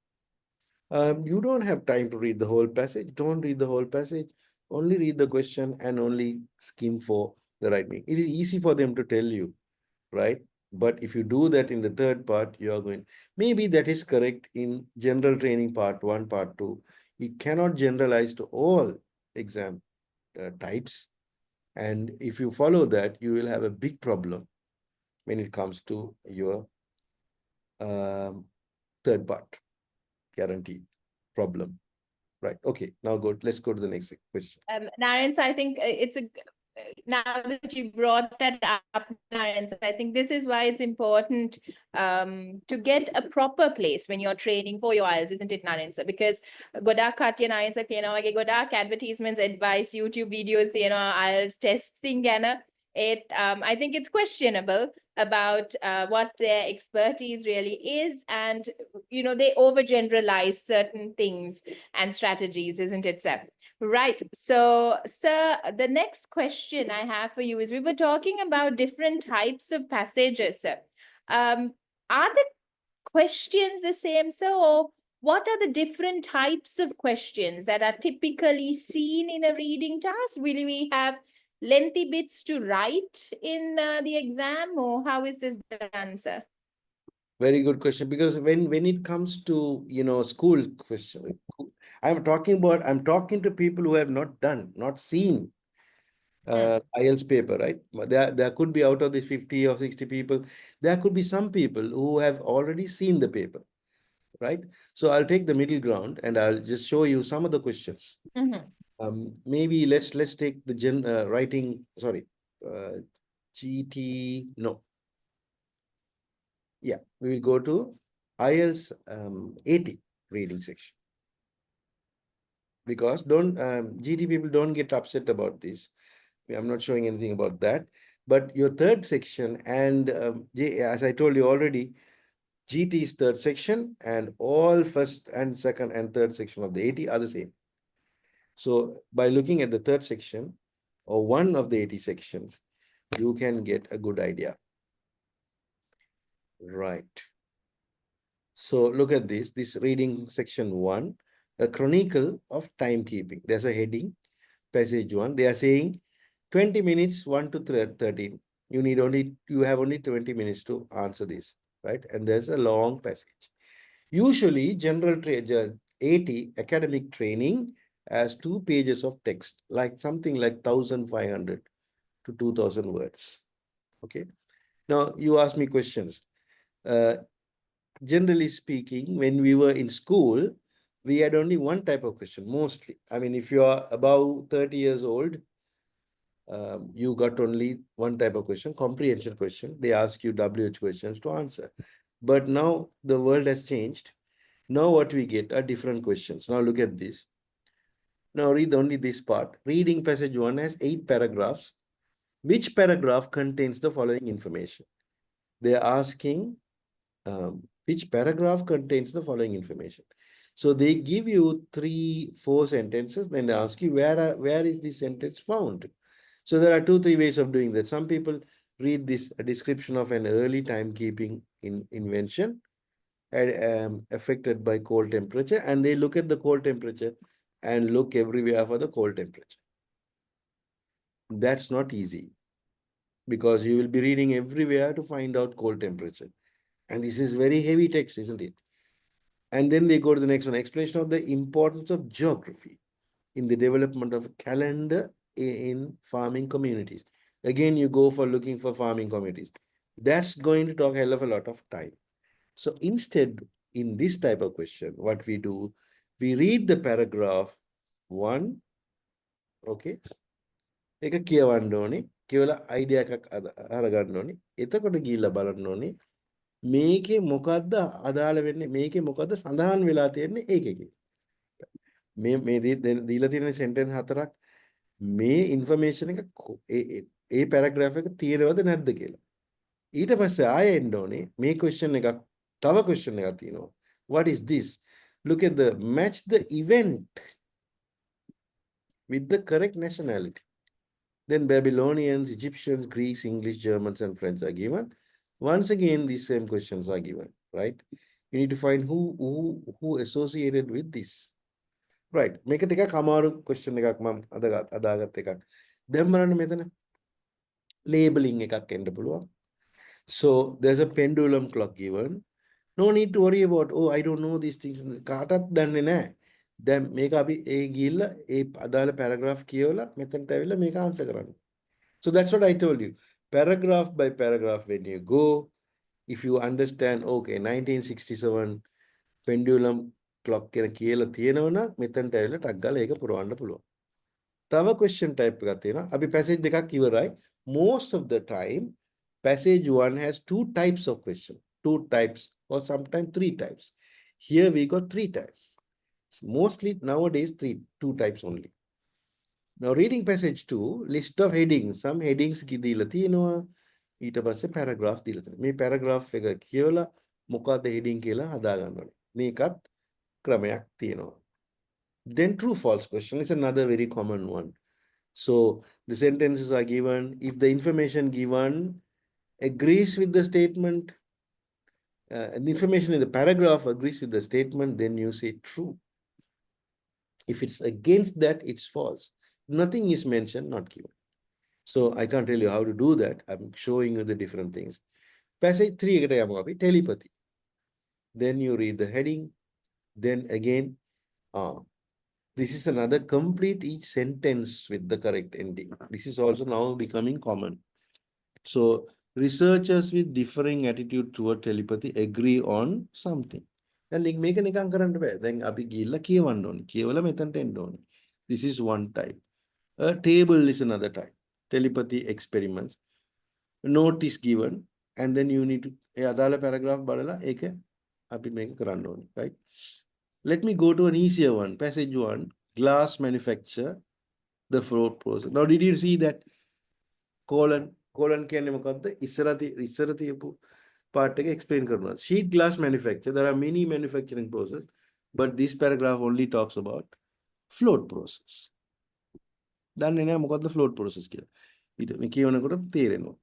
you don't have time to read the whole passage. Don't read the whole passage. Only read the question and only skim for the right meaning. It is easy for them to tell you, right? But if you do that in the third part, you are going, maybe that is correct in general training part 1, part 2. You cannot generalize to all exam types. And if you follow that, you will have a big problem when it comes to your third part. Guaranteed problem. Right. Okay. Now let's go to the next question. Naren, so I think it's now that you brought that up, Naren, so I think this is why it's important to get a proper place when you're training for your IELTS, isn't it, Naren? So because Godak Katya Naren, so Godak advertisements, advice, YouTube videos, IELTS testing, I think it's questionable about what their expertise really is, and they overgeneralize certain things and strategies, isn't it, sir? Right. So, sir, the next question I have for you is, we were talking about different types of passages, sir. Are the questions the same, sir, or what are the different types of questions that are typically seen in a reading task? Will we have lengthy bits to write in the exam, or how is this done, sir? Very good question, because when it comes to school question, I'm talking to people who have not seen IELTS paper, right? There could be, out of the 50 or 60 people, there could be some people who have already seen the paper, right? So I'll take the middle ground and I'll just show you some of the questions. Maybe let's take the writing, sorry, GT, no. Yeah, we will go to IELTS 80 reading section. Because GT people don't get upset about this. I'm not showing anything about that. But your third section, and as I told you already, GT's third section and all first and second and third section of the 80 are the same. So by looking at the third section or one of the 80 sections, you can get a good idea. Right. So look at this reading section 1, a chronicle of timekeeping. There's a heading, passage 1. They are saying 20 minutes, 1 to 13. You have only 20 minutes to answer this, right? And there's a long passage. Usually, AT, academic training, has 2 pages of text, like something like 1,500 to 2,000 words. Okay. Now, you ask me questions. Generally speaking, when we were in school, we had only one type of question, mostly. I mean, if you are above 30 years old, you got only one type of question, comprehension question. They ask you WH questions to answer. But now the world has changed. Now what we get are different questions. Now look at this. Now read only this part. Reading passage 1 has 8 paragraphs. Which paragraph contains the following information? They are asking which paragraph contains the following information. So they give you 3, 4 sentences, then they ask you where is this sentence found. So there are 2, 3 ways of doing that. Some people read this a description of an early timekeeping invention affected by cold temperature, and they look at the cold temperature and look everywhere for the cold temperature. That's not easy because you will be reading everywhere to find out cold temperature. And this is very heavy text, isn't it? And then they go to the next one, explanation of the importance of geography in the development of a calendar in farming communities. Again, you go for looking for farming communities. That's going to take a hell of a lot of time. So instead, in this type of question, what we do, we read the paragraph 1, okay? ඒක කියවන්න ඕනේ. කියලා idea එකක් අරගන්න ඕනේ. එතකොට ගිහිල්ලා බලන්න ඕනේ මේකේ මොකද්ද අදාළ වෙන්නේ, මේකේ මොකද්ද සඳහන් වෙලා තියෙන්නේ ඒකේ. මේ දීලා තියෙන සෙන්ටෙන්ස් 4ක් මේ ඉන්ෆර්මේෂන් එක ඒ පැරග්‍රාෆ් එක තියෙනවද නැද්ද කියලා. ඊට පස්සේ ආයෙ එන්න ඕනේ මේ ක්වෙස්චන් එකක් තව ක්වෙස්චන් එකක් තියෙනවා. What is this? Look at the match the event with the correct nationality. Then Babylonians, Egyptians, Greeks, English, Germans, and French are given. Once again, these same questions are given, right? You need to find who associated with this. Right. Make it a Kamaru question අදාගත් එකක්. දැන් බලන්න මෙතන labeling එකක් එන්න පුළුවන්. So there's a pendulum clock given. No need to worry about, oh, I don't know these things. කාටත් දන්නේ නැහැ. දැන් මේක අපි ගිහිල්ලා ඒ අදාළ paragraph කියවලා මෙතනට ඇවිල්ලා මේක answer කරන්න. So that's what I told you. Paragraph by paragraph when you go, if you understand, okay, 1967 pendulum clock කියලා තියෙනවනම් මෙතනට ඇවිල්ලා ටක් ගාලා ඒක පුරවන්න පුළුවන්. තව question type එකක් තියෙනවා. අපි passage දෙකක් ඉවරයි. Most of the time passage 1 has 2 types of question. 2 types or sometimes 3 types. Here we got 3 types. Mostly nowadays 2 types only. Now reading passage 2, list of headings. Some headings දීලා තියෙනවා. ඊට පස්සේ paragraph දීලා තියෙනවා. මේ paragraph එක කියවලා මොකක්ද heading කියලා හදා ගන්න ඕනේ. මේකත් ක්‍රමයක් තියෙනවා. Then true false question is another very common one. So the sentences are given. If the information given agrees with the statement, the information in the paragraph agrees with the statement, then you say true. If it's against that, it's false. Nothing is mentioned, not given. So I can't tell you how to do that. I'm showing you the different things. Passage 3 එකට යමු අපි telepathy. Then you read the heading. Then again, this is another complete each sentence with the correct ending. This is also now becoming common. So researchers with differing attitude toward telepathy agree on something. Then මේක නිකන් කරන්න බෑ. දැන් අපි ගිහිල්ලා කියවන්න ඕනේ. කියවලා මෙතනට එන්න ඕනේ. This is one type. A table is another type. Telepathy experiments. Note is given and then you need to අදාළ paragraph බලලා ඒක අපි මේක කරන්න ඕනේ, right? Let me go to an easier one. Passage 1, glass manufacture, the float process. Now, did you see that colon කියන්නේ මොකක්ද? ඉස්සර තියපු part එක explain කරනවා. Sheet glass manufacture, there are many manufacturing process, but this paragraph only talks about float process. දන්නේ නැහැ මොකක්ද float process කියලා. ඊට මේ කියවනකොට තේරෙනවා.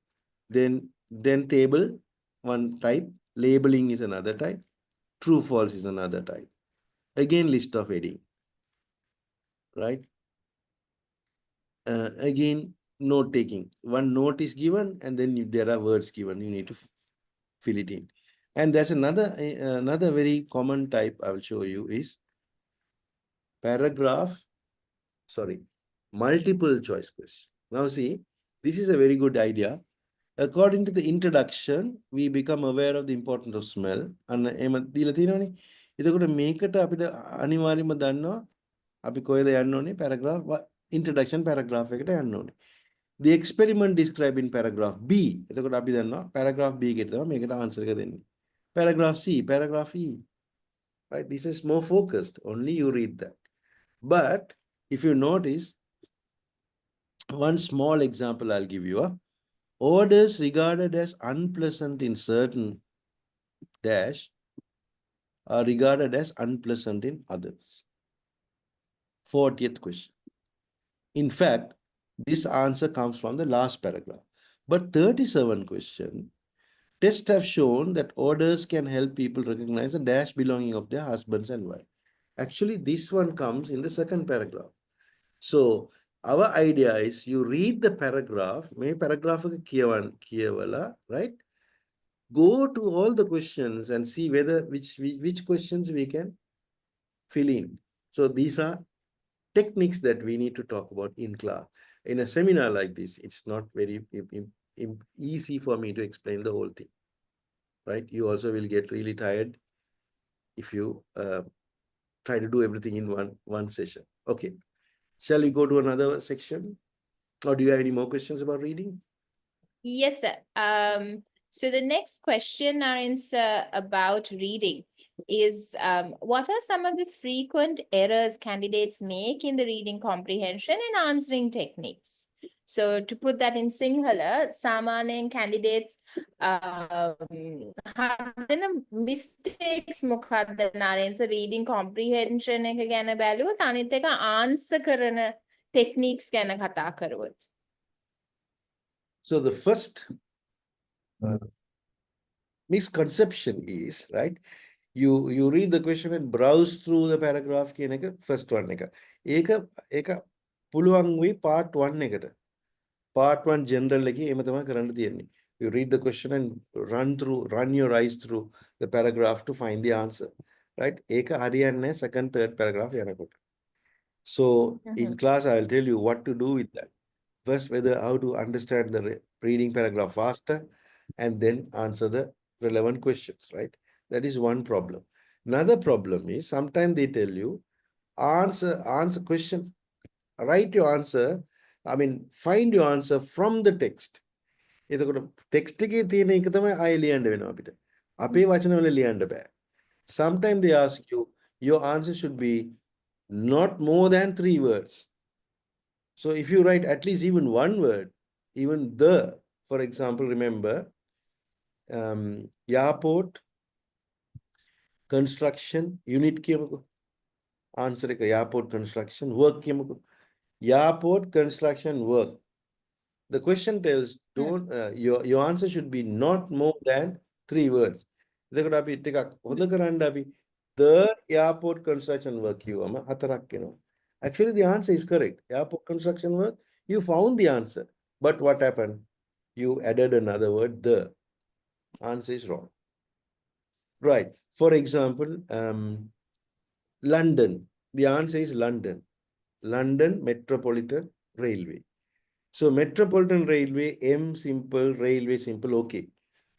Then table, one type, labeling is another type, true false is another type. Again, list of heading, right? again, note taking. One note is given, and then there are words given. You need to fill it in. And there's another very common type I will show you is paragraph, sorry, multiple choice question. Now see, this is a very good idea. According to the introduction, we become aware of the importance of smell. අන්න එහෙම දීලා තියෙනවනේ. එතකොට මේකට අපිට අනිවාර්යයෙන්ම දන්නවා අපි කොහෙද යන්න ඕනේ paragraph introduction paragraph එකට යන්න ඕනේ. The experiment described in paragraph B. එතකොට අපි දන්නවා paragraph B එකට තමයි මේකට answer එක දෙන්නේ. Paragraph C, paragraph E. Right? This is more focused. Only you read that. But if you notice, one small example I'll give you. Odors regarded as unpleasant in certain dash are regarded as unpleasant in others. 40th question. In fact, this answer comes from the last paragraph. But 37 question, tests have shown that odors can help people recognize the dash belonging of their husbands and wife. Actually, this one comes in the second paragraph. So our idea is you read the paragraph, may paragraph kiyavala, right? Go to all the questions and see whether which questions we can fill in. So these are techniques that we need to talk about in class. In a seminar like this, it's not very easy for me to explain the whole thing, right? You also will get really tired if you try to do everything in one session. Okay. Shall we go to another section? Or do you have any more questions about reading? Yes, sir. So the next question, Narendra, about reading is what are some of the frequent errors candidates make in the reading comprehension and answering techniques? So to put that in Sinhala, Samanen candidates mistakes මොකක්ද Narendra reading comprehension එක ගැන බැලුවොත් අනිත් එක answer කරන techniques ගැන කතා කරුවොත්. So the first misconception is, right, you read the question and browse through the paragraph කියන එක first one එක. ඒක පුළුවන් වෙයි part 1 එකට. Part 1 general එකේ එහෙම තමයි කරන්න තියෙන්නේ. You read the question and run your eyes through the paragraph to find the answer, right? ඒක හරියන්නේ නැහැ second third paragraph යනකොට. So in class I will tell you what to do with that. First, how to understand the reading paragraph faster, and then answer the relevant questions, right? That is one problem. Another problem is sometimes they tell you answer questions, write your answer. I mean, find your answer from the text. එතකොට text එකේ තියෙන එක තමයි ආයෙ ලියන්න වෙනවා අපිට. අපේ වචනවල ලියන්න බෑ. Sometimes they ask you your answer should be not more than 3 words. So if you write at least even one word, even the, for example, remember, airport, construction, unit කියමුකෝ. Answer එක airport construction, work කියමුකෝ. Airport construction work. The question tells, don't your answer should be not more than 3 words. එතකොට අපි ටිකක් හොඳ කරන්න අපි the airport construction work කිව්වම 4ක් එනවා. Actually, the answer is correct. Airport construction work, you found the answer. But what happened? You added another word, the. Answer is wrong. Right. For example, London. The answer is London. London Metropolitan Railway. So Metropolitan Railway, M simple, railway simple, okay.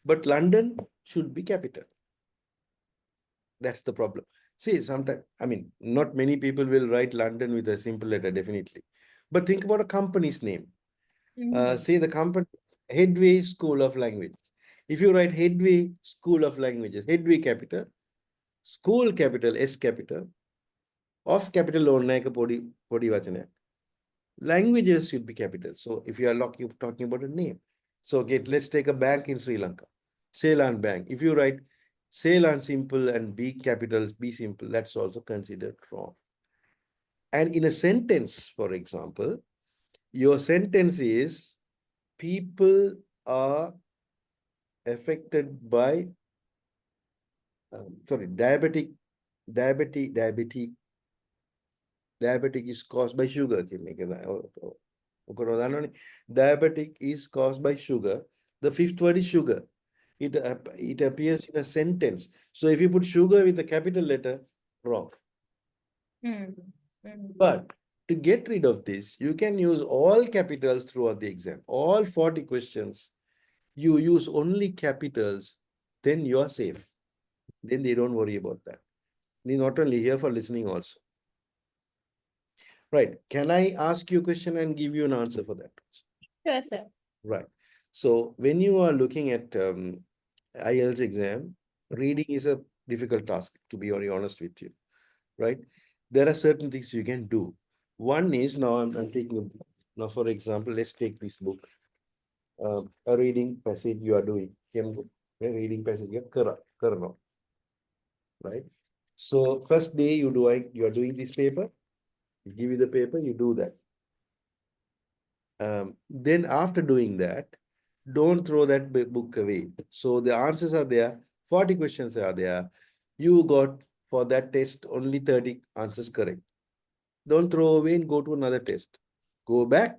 But London should be capital. That's the problem. See, sometimes, I mean, not many people will write London with a simple letter, definitely. But think about a company's name. Say the company, Headway School of Languages. If you write Headway School of Languages, Headway capital, school capital, S capital, of capital podi vachana. Languages should be capital. So if you are talking about a name. So okay, let's take a bank in Sri Lanka. Ceylon Bank. If you write Ceylon simple and B capitals, B simple, that's also considered wrong. And in a sentence, for example, your sentence is people are affected by, diabetic is caused by sugar. Diabetic is caused by sugar. The fifth word is sugar. It appears in a sentence. So if you put sugar with a capital letter, wrong. Mm. Mm. But to get rid of this, you can use all capitals throughout the exam. All 40 questions, you use only capitals, then you are safe. Then they don't worry about that. They're not only here for listening also. Right. Can I ask you a question and give you an answer for that? Sure, sir. Right. So when you are looking at IELTS exam, reading is a difficult task, to be very honest with you. Right. There are certain things you can do. One is now I'm taking a book. Now, for example, let's take this book. A reading passage you are doing. A reading passage, කරනව. Right. So first day you are doing this paper. You give you the paper, you do that. Then after doing that, don't throw that book away. So the answers are there, 40 questions are there. You got for that test only 30 answers correct. Don't throw away and go to another test. Go back,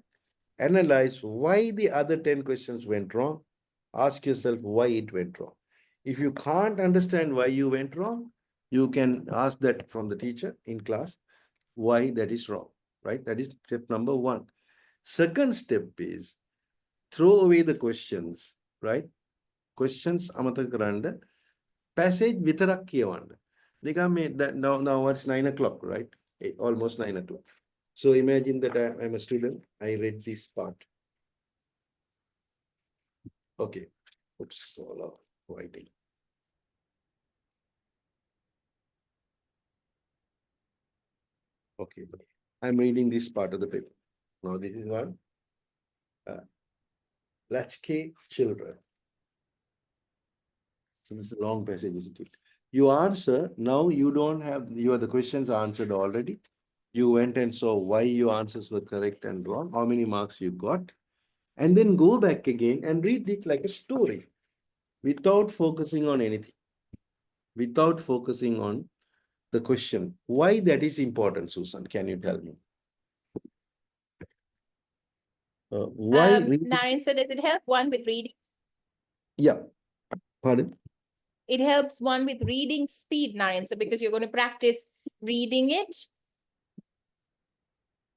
analyze why the other 10 questions went wrong. Ask yourself why it went wrong. If you can't understand why you went wrong, you can ask that from the teacher in class why that is wrong, right? That is step number one. Second step is throw away the questions, right? Questions අමතක කරන්න. Passage විතරක් කියවන්න. නිකන් මේ now it's 9 o'clock, right? Almost 9 o'clock. So imagine that I'm a student. I read this part. Okay. Oops, all of writing. Okay. I'm reading this part of the paper. Now this is one. Latchkey children. So this is a long passage, isn't it? You answer, now you don't have the questions answered already. You went and saw why your answers were correct and wrong, how many marks you got, and then go back again and read it like a story without focusing on anything, without focusing on the question. Why that is important, Susan? Can you tell me? Why? Naren, so does it help one with readings? Yeah. Pardon? It helps one with reading speed, Naren, so because you're going to practice reading it.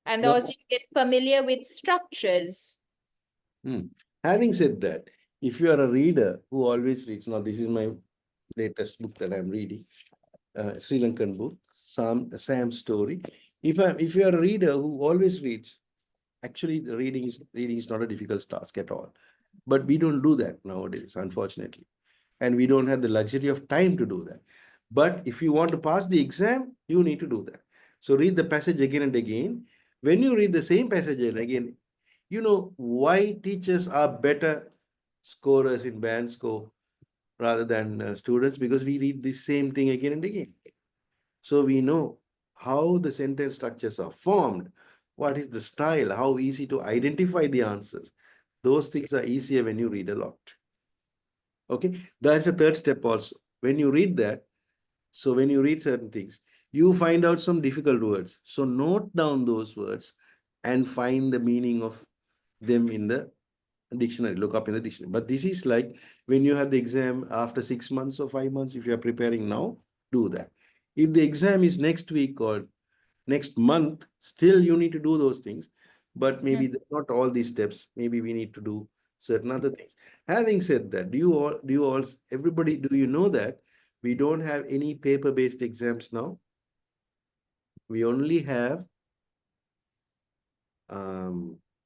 And No. also you get familiar with structures. Having said that, if you are a reader who always reads, now this is my latest book that I'm reading, Sri Lankan book, Sam's story. If you are a reader who always reads, actually the reading is not a difficult task at all. But we don't do that nowadays, unfortunately. And we don't have the luxury of time to do that. But if you want to pass the exam, you need to do that. So read the passage again and again. When you read the same passage again, you know why teachers are better scorers in band score rather than students, because we read the same thing again and again. So we know how the sentence structures are formed, what is the style, how easy to identify the answers. Those things are easier when you read a lot. Okay, that's the third step also. When you read that, so when you read certain things, you find out some difficult words. So note down those words and find the meaning of them in the dictionary, look up in the dictionary. But this is like when you have the exam after 6 months or 5 months, if you are preparing now, do that. If the exam is next week or next month, still you need to do those things. But maybe not all these steps. Maybe we need to do certain other things. Having said that, do you know that we don't have any paper-based exams now? We only have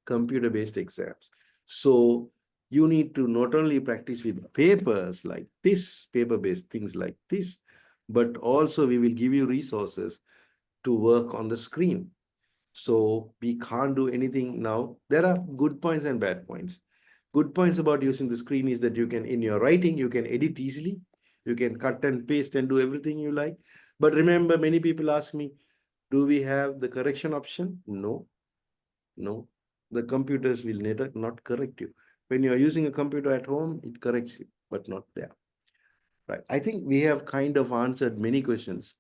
computer-based exams. So you need to not only practice with papers like this, paper-based things like this, but also we will give you resources to work on the screen. So we can't do anything now. There are good points and bad points. Good points about using the screen is that you can, in your writing, you can edit easily. You can cut and paste and do everything you like. But remember, many people ask me, do we have the correction option? No, no. The computers will never not correct you. When you are using a computer at home, it corrects you, but not there. Right. I think we have kind of answered many questions.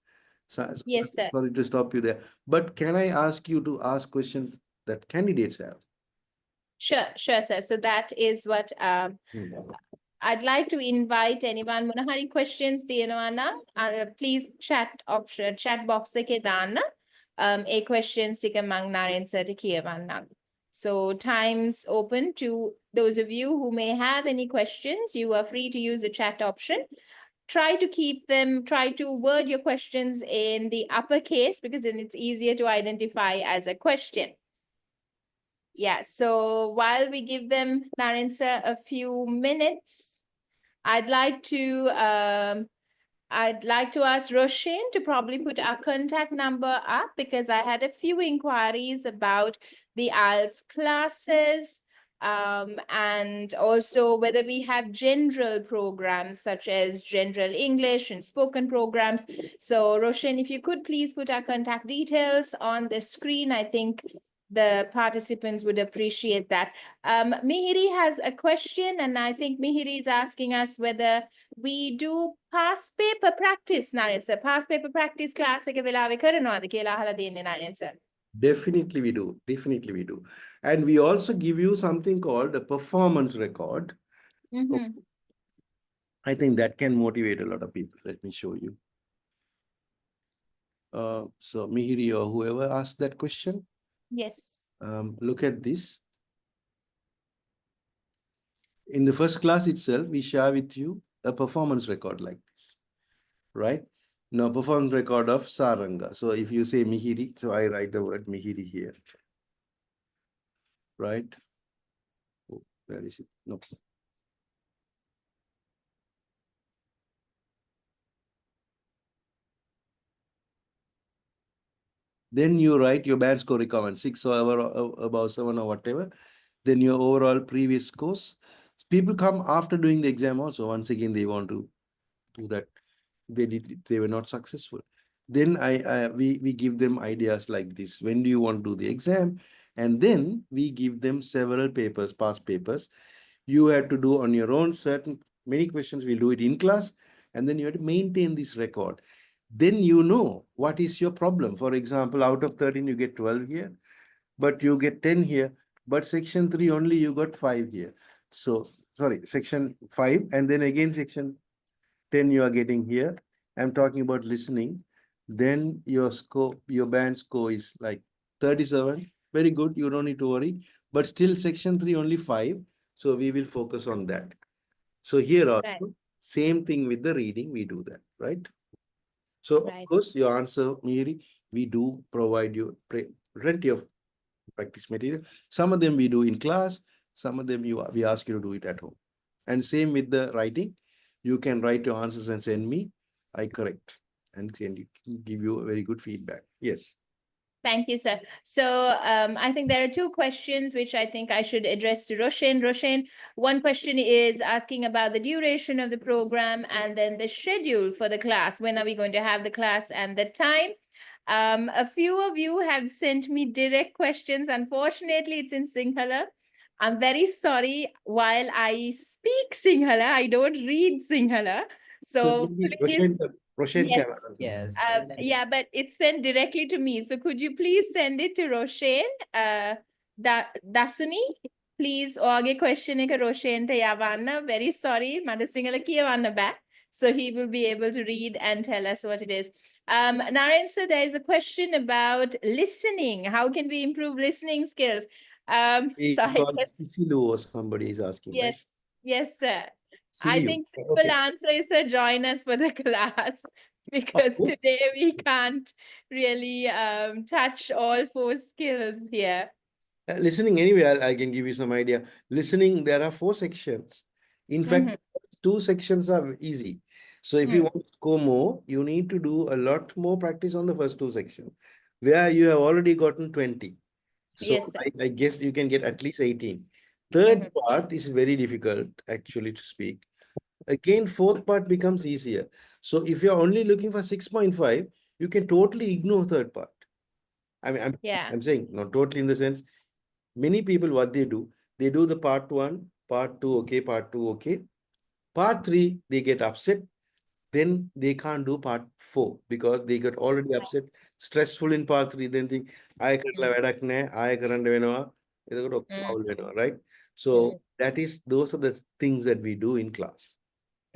So, Yes, sir. sorry to stop you there. But can I ask you to ask questions that candidates have? Sure, sir. So that is what I'd like to invite anyone මොන හරි questions තියෙනවා නම් please chat box එකේ දාන්න. A questions ටික මං නාරෙන් sirට කියවන්නම්. So time's open to those of you who may have any questions. You are free to use the chat option. Try to try to word your questions in the uppercase because then it's easier to identify as a question. Yeah, so while we give them, Naren sir, a few minutes, I'd like to ask Roshan to probably put our contact number up because I had a few inquiries about the IELTS classes and also whether we have general programs such as general English and spoken programs. So Roshan, if you could please put our contact details on the screen, I think the participants would appreciate that. Mihiri has a question, and I think Mihiri is asking us whether we do past paper practice, Naren sir. Past paper practice class එක වෙලාවෙ කරනවාද කියලා අහලා තියෙන්නේ Naren sir. Definitely we do. Definitely we do. And we also give you something called a performance record. I think that can motivate a lot of people. Let me show you. So Mihiri or whoever asked that question. Yes. Look at this. In the first class itself, we share with you a performance record like this, right? Now, performance record of Saranga. So if you say Mihiri, so I write the word Mihiri here, right? Oh, where is it? No. Then you write your band score requirement, 6 or above 7 or whatever. Then your overall previous scores. People come after doing the exam also. Once again, they want to do that. They were not successful. Then we give them ideas like this. When do you want to do the exam? And then we give them several papers, past papers. You have to do on your own many questions. We'll do it in class. And then you have to maintain this record. Then you know what is your problem. For example, out of 13, you get 12 here, but you get 10 here. But section 3 only you got 5 here. So, sorry, section 5 and then again section 10 you are getting here. I'm talking about listening. Then your score, your band score is like 37. Very good. You don't need to worry. But still section 3 only 5. So we will focus on that. So here also, same thing with the reading. We do that, right? So of course, your answer, Miri, we do provide you plenty of practice material. Some of them we do in class. Some of them we ask you to do it at home. And same with the writing. You can write your answers and send me. I correct and can give you a very good feedback. Yes. Thank you, sir. So I think there are two questions which I think I should address to Roshan. Roshan, one question is asking about the duration of the program and then the schedule for the class. When are we going to have the class and the time? A few of you have sent me direct questions. Unfortunately, it's in Sinhala. I'm very sorry. While I speak Sinhala, I don't read Sinhala. So Roshan yes. can answer. Yes. Yeah, but it's sent directly to me. So could you please send it to Roshan? Dasuni, please ඔයාගේ question එක Roshanට යවන්න. Very sorry, මට සිංහල කියවන්න බෑ. So he will be able to read and tell us what it is. Naren sir, there is a question about listening. How can we improve listening skills? Sorry. Or somebody is asking, Yes, right? yes, sir. I CU. think simple answer is sir, join us for the class because today we can't really touch all 4 skills here. Listening, anyway, I can give you some idea. Listening, there are 4 sections. In fact, 2 sections are easy. So if you want to go more, you need to do a lot more practice on the first 2 sections, where you have already gotten 20. So Yes, sir. I guess you can get at least 18. Third part is very difficult actually to speak. Again, fourth part becomes easier. So if you're only looking for 6.5, you can totally ignore third part. I mean, I'm saying not totally in the sense, many people, what they do the part 1, part 2, okay, part 2, okay. Part 3, they get upset. Then they can't do part 4 because they got already upset, stressful in part 3. Then think, I right? So that is, those are the things that we do in class.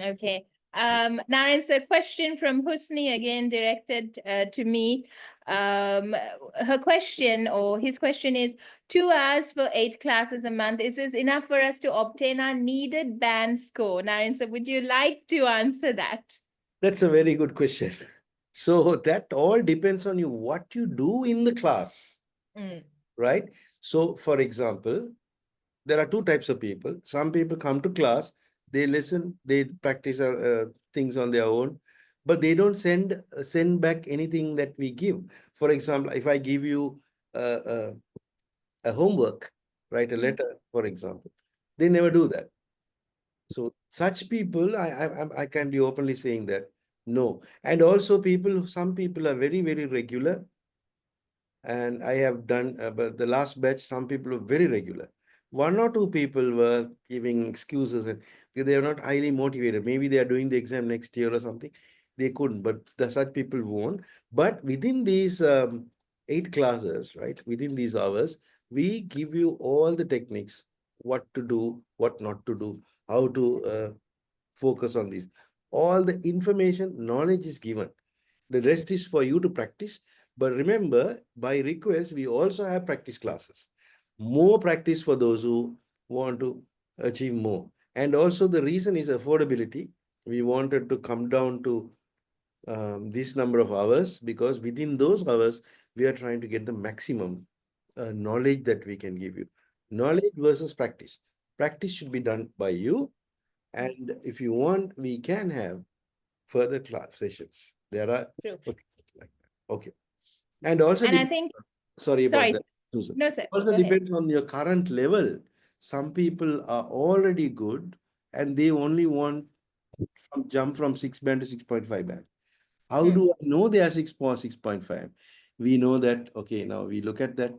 Okay. Now it's a question from Husni, again directed to me. Her question, or his question is, 2 hours for 8 classes a month, is this enough for us to obtain our needed band score? Naren, so would you like to answer that? That's a very good question. So that all depends on you, what you do in the class, Mm, right? So, for example, there are two types of people. Some people come to class, they listen, they practice things on their own, but they don't send back anything that we give. For example, if I give you uh, uh, a homework, write a mm, letter, for example, they never do that. So such people, I can be openly saying that no. And also people, some people are very, very regular, and I have done, but the last batch, some people were very regular. One or two people were giving excuses, and because they are not highly motivated. Maybe they are doing the exam next year or something. They couldn't, but such people won't. But within these 8 classes, right, within these hours, we give you all the techniques, what to do, what not to do, how to focus on these. All the information, knowledge is given. The rest is for you to practice. But remember, by request, we also have practice classes. More practice for those who want to achieve more. And also the reason is affordability. We wanted to come down to this number of hours, because within those hours, we are trying to get the maximum knowledge that we can give you. Knowledge versus practice. Practice should be done by you. And if you want, we can have further class sessions. There are, true. okay, like that. Okay. And also, And I think, sorry about sorry, that, Susan. no, sir, Also go ahead. depends on your current level. Some people are already good and they only want jump from 6 band to 6.5 band. How Mm. do I know they are 6.5? We know that, okay, now we look at that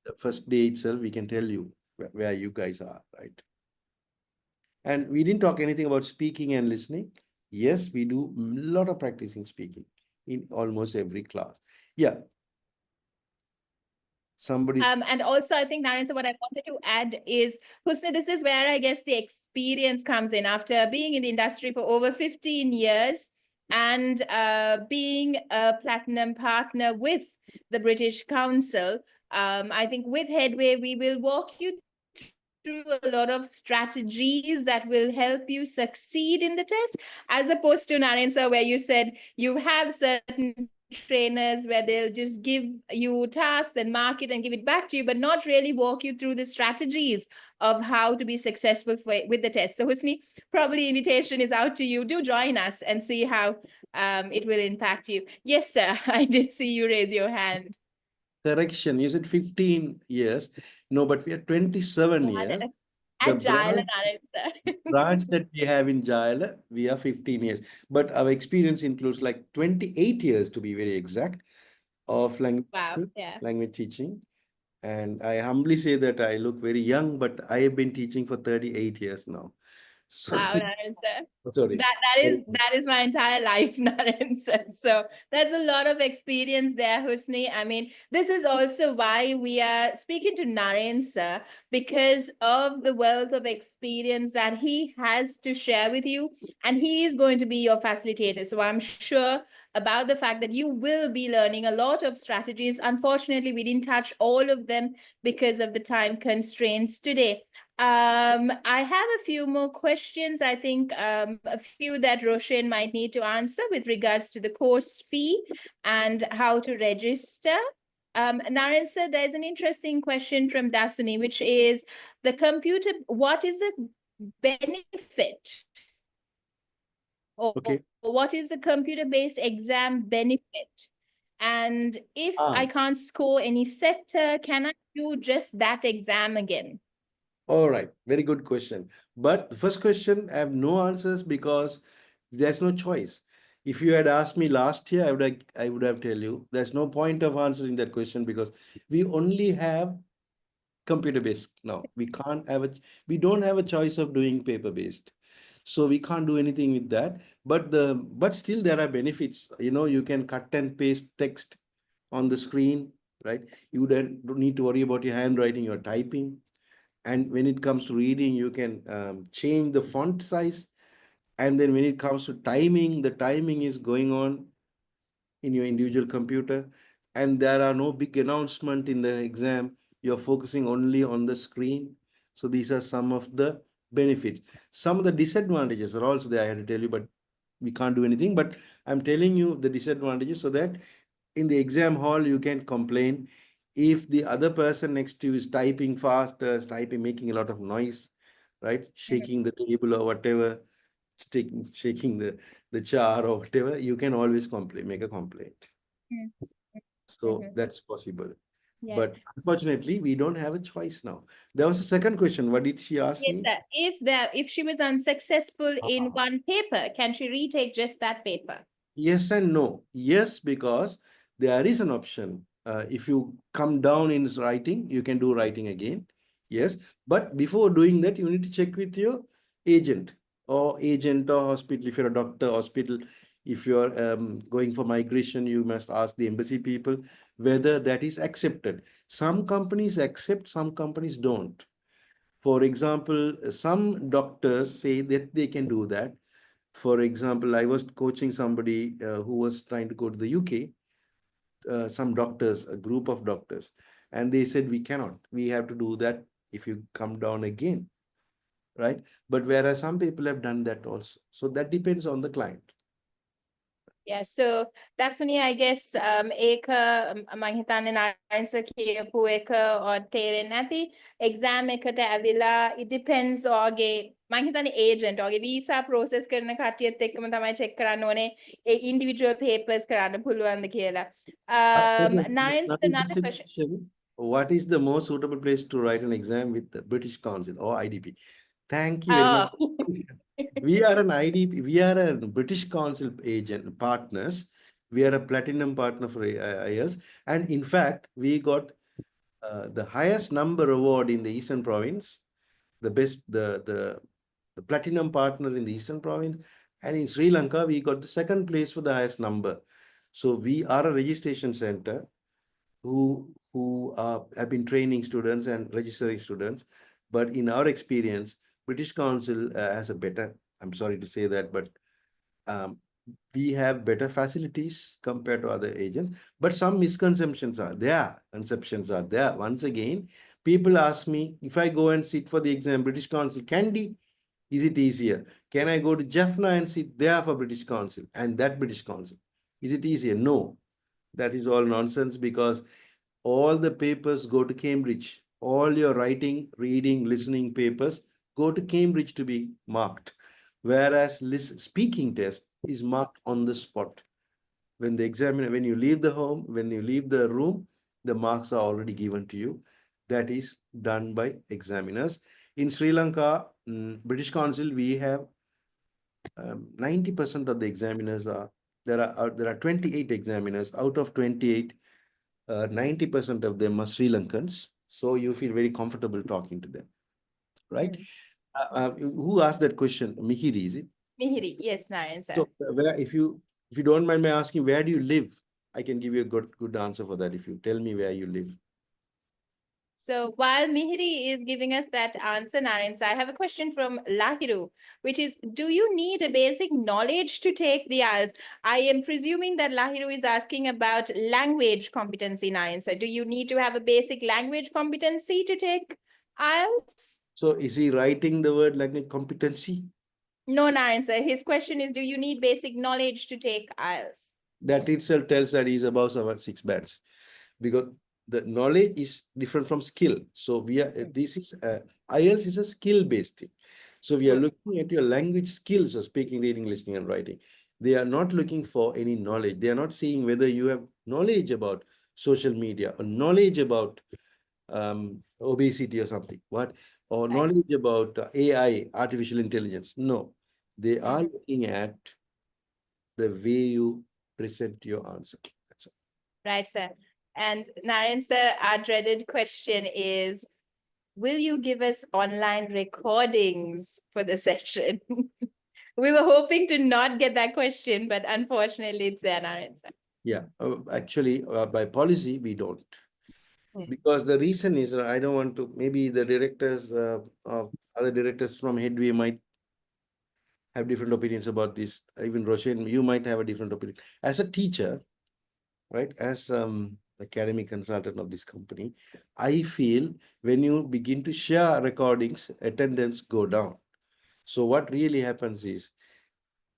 the first day itself, we can tell you where you guys are, right? And we didn't talk anything about speaking and listening. Yes, we do a lot of practicing speaking in almost every class. Yeah, somebody. And also, I think, Naren, so what I wanted to add is, Husni, this is where I guess the experience comes in after being in the industry for over 15 years and being a platinum partner with the British Council. I think with Headway, we will walk you through a lot of strategies that will help you succeed in the test, as opposed to Naren, sir, where you said you have certain trainers where they'll just give you tasks and mark it and give it back to you, but not really walk you through the strategies of how to be successful with the test. So Husni, probably invitation is out to you. Do join us and see how it will impact you. Yes, sir. I did see you raise your hand. Correction, you said 15 years. No, but we are 27 years. The Agile branch, and answer. branch that we have in Jaila, we are 15 years. But our experience includes like 28 years to be very exact of Wow. Yeah. language teaching. And I humbly say that I look very young, but I have been teaching for 38 years now. So, Wow, Naren sir. sorry. That is my entire life, Naren sir. So that's a lot of experience there, Husni. I mean, this is also why we are speaking to Naren sir, because of the wealth of experience that he has to share with you, and he is going to be your facilitator. So I'm sure about the fact that you will be learning a lot of strategies. Unfortunately, we didn't touch all of them because of the time constraints today. I have a few more questions. I think a few that Roshan might need to answer with regards to the course fee and how to register. Naren sir, there's an interesting question from Dasuni, which is what is the benefit, or Okay. what is the computer-based exam benefit? And if Ah, I can't score any sector, can I do just that exam again? all right. Very good question. But the first question, I have no answers because there's no choice. If you had asked me last year, I would have tell you there's no point of answering that question because we only have computer based now. We don't have a choice of doing paper based. So we can't do anything with that. But still there are benefits. You know, you can cut and paste text on the screen. right? You don't need to worry about your handwriting or typing. And when it comes to reading, you can change the font size. And then when it comes to timing, the timing is going on in your individual computer, and there are no big announcement in the exam. You're focusing only on the screen. So these are some of the benefits. Some of the disadvantages are also there, I had to tell you, but we can't do anything. But I'm telling you the disadvantages so that in the exam hall you can complain if the other person next to you is typing fast, typing, making a lot of noise, right? Shaking the table or whatever, shaking the jar or whatever, you can always complain, make a complaint. Mhm. So Mhm. that's possible. Yeah. But unfortunately, we don't have a choice now. There was a second question. What did she ask Yes, me? sir. If she was unsuccessful in Ah, one paper, can she retake just that paper? yes and no. Yes, because there is an option. If you come down in writing, you can do writing again. Yes, but before doing that, you need to check with your agent or hospital. If you're a doctor, hospital. If you're going for migration, you must ask the embassy people whether that is accepted. Some companies accept, some companies don't. For example, some doctors say that they can do that. For example, I was coaching somebody who was trying to go to the UK, some doctors, a group of doctors, and they said, we cannot. We have to do that if you come down again, right? But whereas some people have done that also. So that depends on the client. Yeah, so that's only, I guess, ඒක මං හිතන්නේ නාරන්ස කියපු එක or තේරෙන්නේ නැති exam එකට ඇවිලා it depends ඔයාගේ මං හිතන්නේ agent ඔයාගේ visa process කරන කට්ටියත් එක්කම තමයි check කරන්න ඕනේ ඒ individual papers කරන්න පුළුවන්ද කියලා. Naren, another question. What is the most suitable place to write an exam with the British Council or IDP? Thank you very much. Oh. We are an IDP, we are a British Council agent partners. We are a platinum partner for IELTS. And in fact, we got the highest number award in the Eastern Province, the best, the platinum partner in the Eastern Province. And in Sri Lanka, we got the second place for the highest number. So we are a registration center who have been training students and registering students. But in our experience, British Council has a better, I'm sorry to say that, but um, we have better facilities compared to other agents. But some misconceptions are there, conceptions are there. Once again, people ask me, if I go and sit for the exam, British Council, Candy, is it easier? Can I go to Jaffna and sit there for British Council and that British Council? Is it easier? No, that is all nonsense because all the papers go to Cambridge. All your writing, reading, listening papers go to Cambridge to be marked. Whereas speaking test is marked on the spot. When the examiner, when you leave the home, when you leave the room, the marks are already given to you. That is done by examiners. In Sri Lanka, British Council, we have 90% of the examiners are, there are 28 examiners. Out of 28, 90% of them are Sri Lankans. So you feel very comfortable talking to them, right? Who asked that question? Mihiri, is it? Mihiri, yes, Naren sir. So where, if you don't mind my asking, where do you live? I can give you a good answer for that if you tell me where you live. So while Mihiri is giving us that answer, Naren sir, I have a question from Lahiru, which is, do you need a basic knowledge to take the IELTS? I am presuming that Lahiru is asking about language competency, Naren sir. Do you need to have a basic language competency to take IELTS? So is he writing the word language competency? No, Naren sir. His question is, do you need basic knowledge to take IELTS? That itself tells that he's above 6 bands, because the knowledge is different from skill. So we are this is IELTS is a skill based thing. So we are looking at your language skills of speaking, reading, listening, and writing. They are not looking for any knowledge. They are not seeing whether you have knowledge about social media or knowledge about obesity or something. What, or Right. knowledge about AI, artificial intelligence. No, they are Mhm. looking at the way you present your answer. That's all. Right, sir. And Naren sir, our dreaded question is, will you give us online recordings for the session? We were hoping to not get that question, but unfortunately it's there, Naren sir. Yeah, actually, by policy, we don't. Mm. Because the reason is I don't want to, maybe the directors of other directors from Headway might have different opinions about this. Even Roshan, you might have a different opinion. As a teacher, right, as academic consultant of this company, I feel when you begin to share recordings, attendance go down. So what really happens is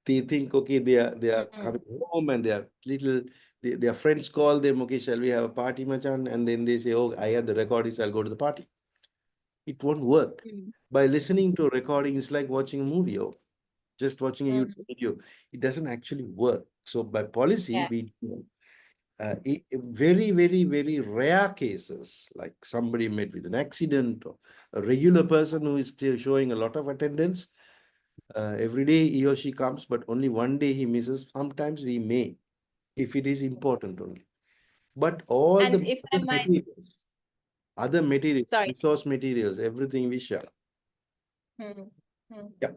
they think, okay, they are Mm. coming home and they are little, their friends call them, okay, shall we have a party, Machan? And then they say, oh, I have the recordings, I'll go to the party. It won't work. Mm. By listening to a recording, it's like watching a movie or just watching a Mm. YouTube video. It doesn't actually work. So by policy, Yeah. we very, very, very rare cases, like somebody met with an accident or a regular person who is still showing a lot of attendance. Every day he or she comes, but only one day he misses. Sometimes we may, if it is important only. But all And the if I might, other materials, sorry. resource materials, everything we share. Hmm. Hmm. Yeah.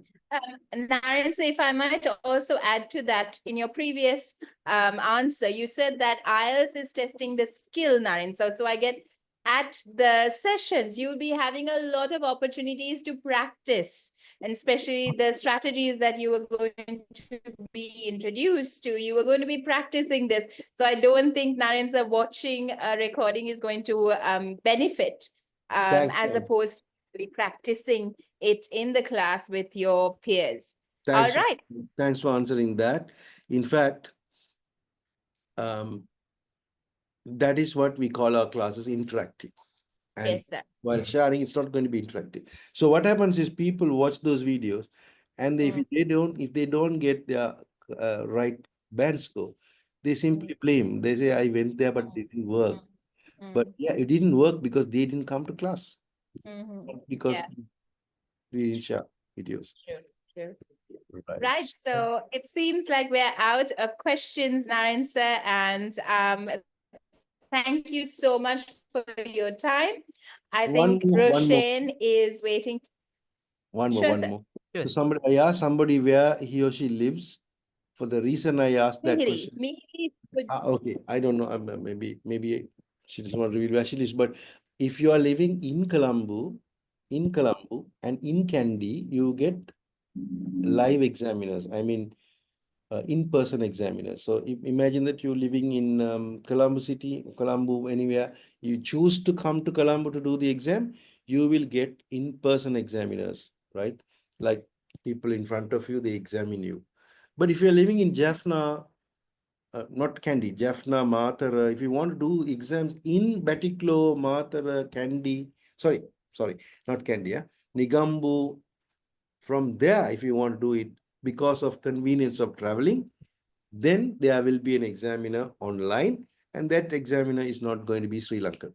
Naren, so if I might also add to that, in your previous answer, you said that IELTS is testing the skill, Naren. So I get at the sessions, you'll be having a lot of opportunities to practice, and especially the strategies that you were going to be introduced to, you were going to be practicing this. So I don't think, Naren, sir, watching a recording is going to benefit Thanks, as man. opposed to practicing it in the class with your peers. All Thanks. right. Thanks for answering that. In fact, um, that is what we call our classes interactive. And Yes, sir. while sharing, it's not going to be interactive. So what happens is people watch those videos, and Mm, if they don't get their right band score, they mm, simply blame. They say, I went there, but mm, it didn't work. mm, But mm, yeah, it didn't work because they didn't come to class, mhm. not because Yeah, we didn't share videos. true, true. Right. Right. So it seems like we're out of questions, Naren sir, and thank you so much for your time. I think One more, Roshan is waiting. Sure, one sir. more. Sure, So sir. I asked somebody where he or she lives. For the reason I asked that Mihri, question. Mihri could. Okay, I don't know. Maybe she doesn't want to reveal where she lives. But if you are living in Colombo and in Kandy, you get live examiners. I mean, in-person examiners. So imagine that you're living in Colombo City, Colombo, anywhere. You choose to come to Colombo to do the exam, you will get in-person examiners, right? Like people in front of you, they examine you. But if you're living in Jaffna, not Kandy, Jaffna, Mathara. If you want to do exams in Batiklo, Mathara, Kandy, sorry, not Kandy, yeah, Nigambu, from there, if you want to do it because of convenience of traveling, then there will be an examiner online, and that examiner is not going to be Sri Lankan.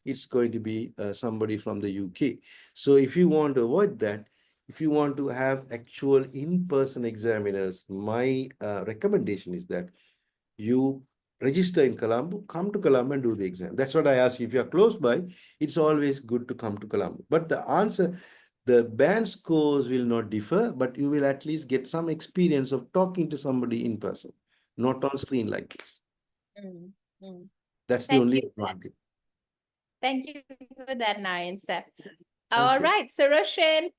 It's going to be somebody from the UK. So if you want to avoid that, if you want to have actual in-person examiners, my recommendation is that you register in Colombo, come to Colombo and do the exam. That's what I ask you. If you're close by, it's always good to come to Colombo. But the band scores will not differ, but you will at least get some experience of talking to somebody in person, not on screen like this. Mm, mm. That's the Thank only you for that. advantage. Thank you for that, Naren sir. Thank All you. right, so Roshan,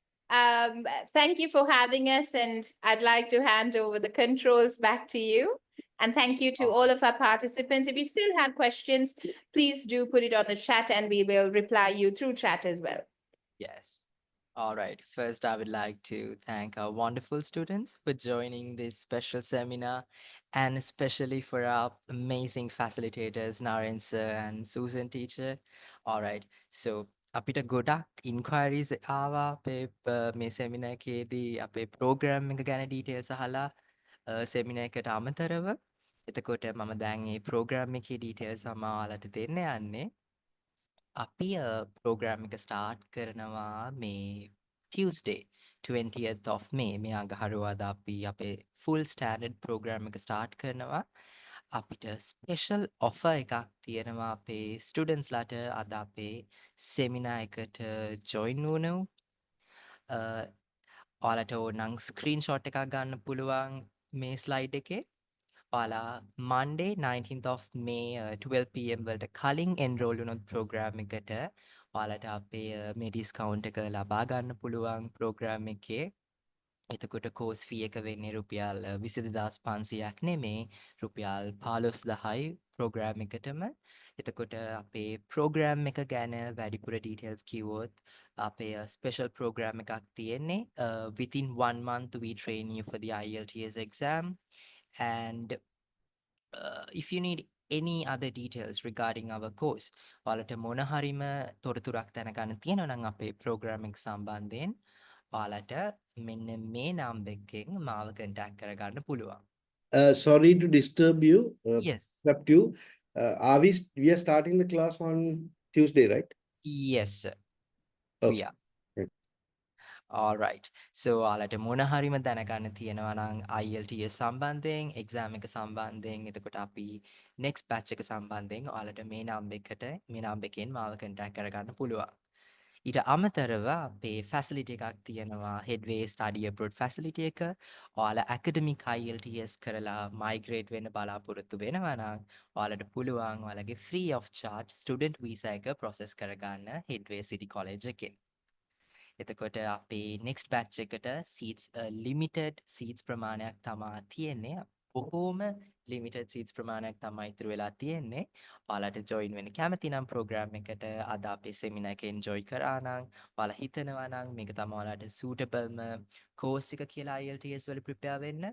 thank you for having us, and I'd like to hand over the controls back to you. And thank you to all of our participants. If you still have questions, please do put it on the chat and we will reply you through chat as well. Yes. All right. First, I would like to thank our wonderful students for joining this special seminar, and especially for our amazing facilitators, Naren sir and Susan teacher. All right. So අපිට ගොඩක් ඉන්ක්වයරිස් ආවා අපේ මේ සෙමින එකේදී අපේ programme එක ගැන details අහලා සෙමින එකට අමතරව එතකොට මම දැන් මේ ප්‍රෝග්‍රෑම් එකේ ඩීටේල්ස් අමාලට දෙන්න යන්නේ අපි ප්‍රෝග්‍රෑම් එක ස්ටාර්ට් කරනවා මේ Tuesday 20th of May මේ අඟහරුවාද අපි අපේ ෆුල් ස්ටෑන්ඩඩ් ප්‍රෝග්‍රෑම් එක ස්ටාර්ට් කරනවා අපිට ස්පෙෂල් ඔෆර් එකක් තියෙනවා අපේ ස්ටුඩන්ට්ස්ලාට අද අපේ සෙමිනා එකට ජොයින් වුණු ඔයාලට ඕනනම් ස්ක්‍රීන් ෂොට් එකක් ගන්න පුළුවන් මේ ස්ලයිඩ් එකේ ඔයාලා Monday 19th of May 12 PM වලට කලින් enroll වුණොත් program එකට ඔයාලට අපේ මේ discount එක ලබා ගන්න පුළුවන් program එකේ. එතකොට course fee එක වෙන්නේ රුපියල් 22,500ක් නෙමේ රුපියල් 15,000යි program එකටම. එතකොට අපේ program එක ගැන වැඩිපුර details කිව්වොත් අපේ special program එකක් තියෙන්නේ. Within 1 month we train you for the IELTS exam. And if you need any other details regarding our course, ඔයාලට මොන හරිම තොරතුරක් දැනගන්න තියෙනවා නම් අපේ program එක සම්බන්ධයෙන් ඔයාලට මෙන්න මේ number එකෙන් මාව contact කරගන්න පුළුවන්. Sorry to disturb you, Yes. interrupt you. We are starting the class on Tuesday, right? Yes, sir. We Okay. are. Alright. So ඔයාලට මොන හරිම දැනගන්න තියෙනවා නම් IELTS සම්බන්ධයෙන්, exam එක සම්බන්ධයෙන්, එතකොට අපි next batch එක සම්බන්ධයෙන් ඔයාලට මේ number එකෙන් මාව contact කරගන්න පුළුවන්. ඊට අමතරව අපේ facility එකක් තියෙනවා headway study abroad facility එක. ඔයාලා academic IELTS කරලා migrate වෙන්න බලාපොරොත්තු වෙනවා නම් ඔයාලට පුළුවන් ඔයාලගේ free of charge student visa එක process කරගන්න headway city college එකෙන්. එතකොට අපේ next batch එකට seats limited seats ප්‍රමාණයක් තමා තියෙන්නේ. බොහෝම limited seats ප්‍රමාණයක් තමයි ඉතුරු වෙලා තියෙන්නේ. ඔයාලට join වෙන්න කැමති නම් program එකට අද අපේ seminar එක enjoy කරා නම් ඔයාලා හිතනවා නම් මේක තමයි ඔයාලට suitable course එක කියලා IELTS වල prepare වෙන්න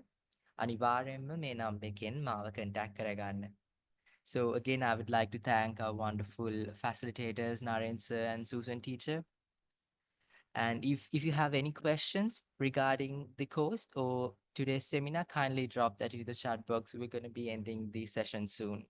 අනිවාර්යෙන්ම මේ number එකෙන් මාව contact කරගන්න. So again, I would like to thank our wonderful facilitators, Naren sir and Susan teacher. And if you have any questions regarding the course or today's seminar, kindly drop that into the chat box. We're going to be ending the session soon.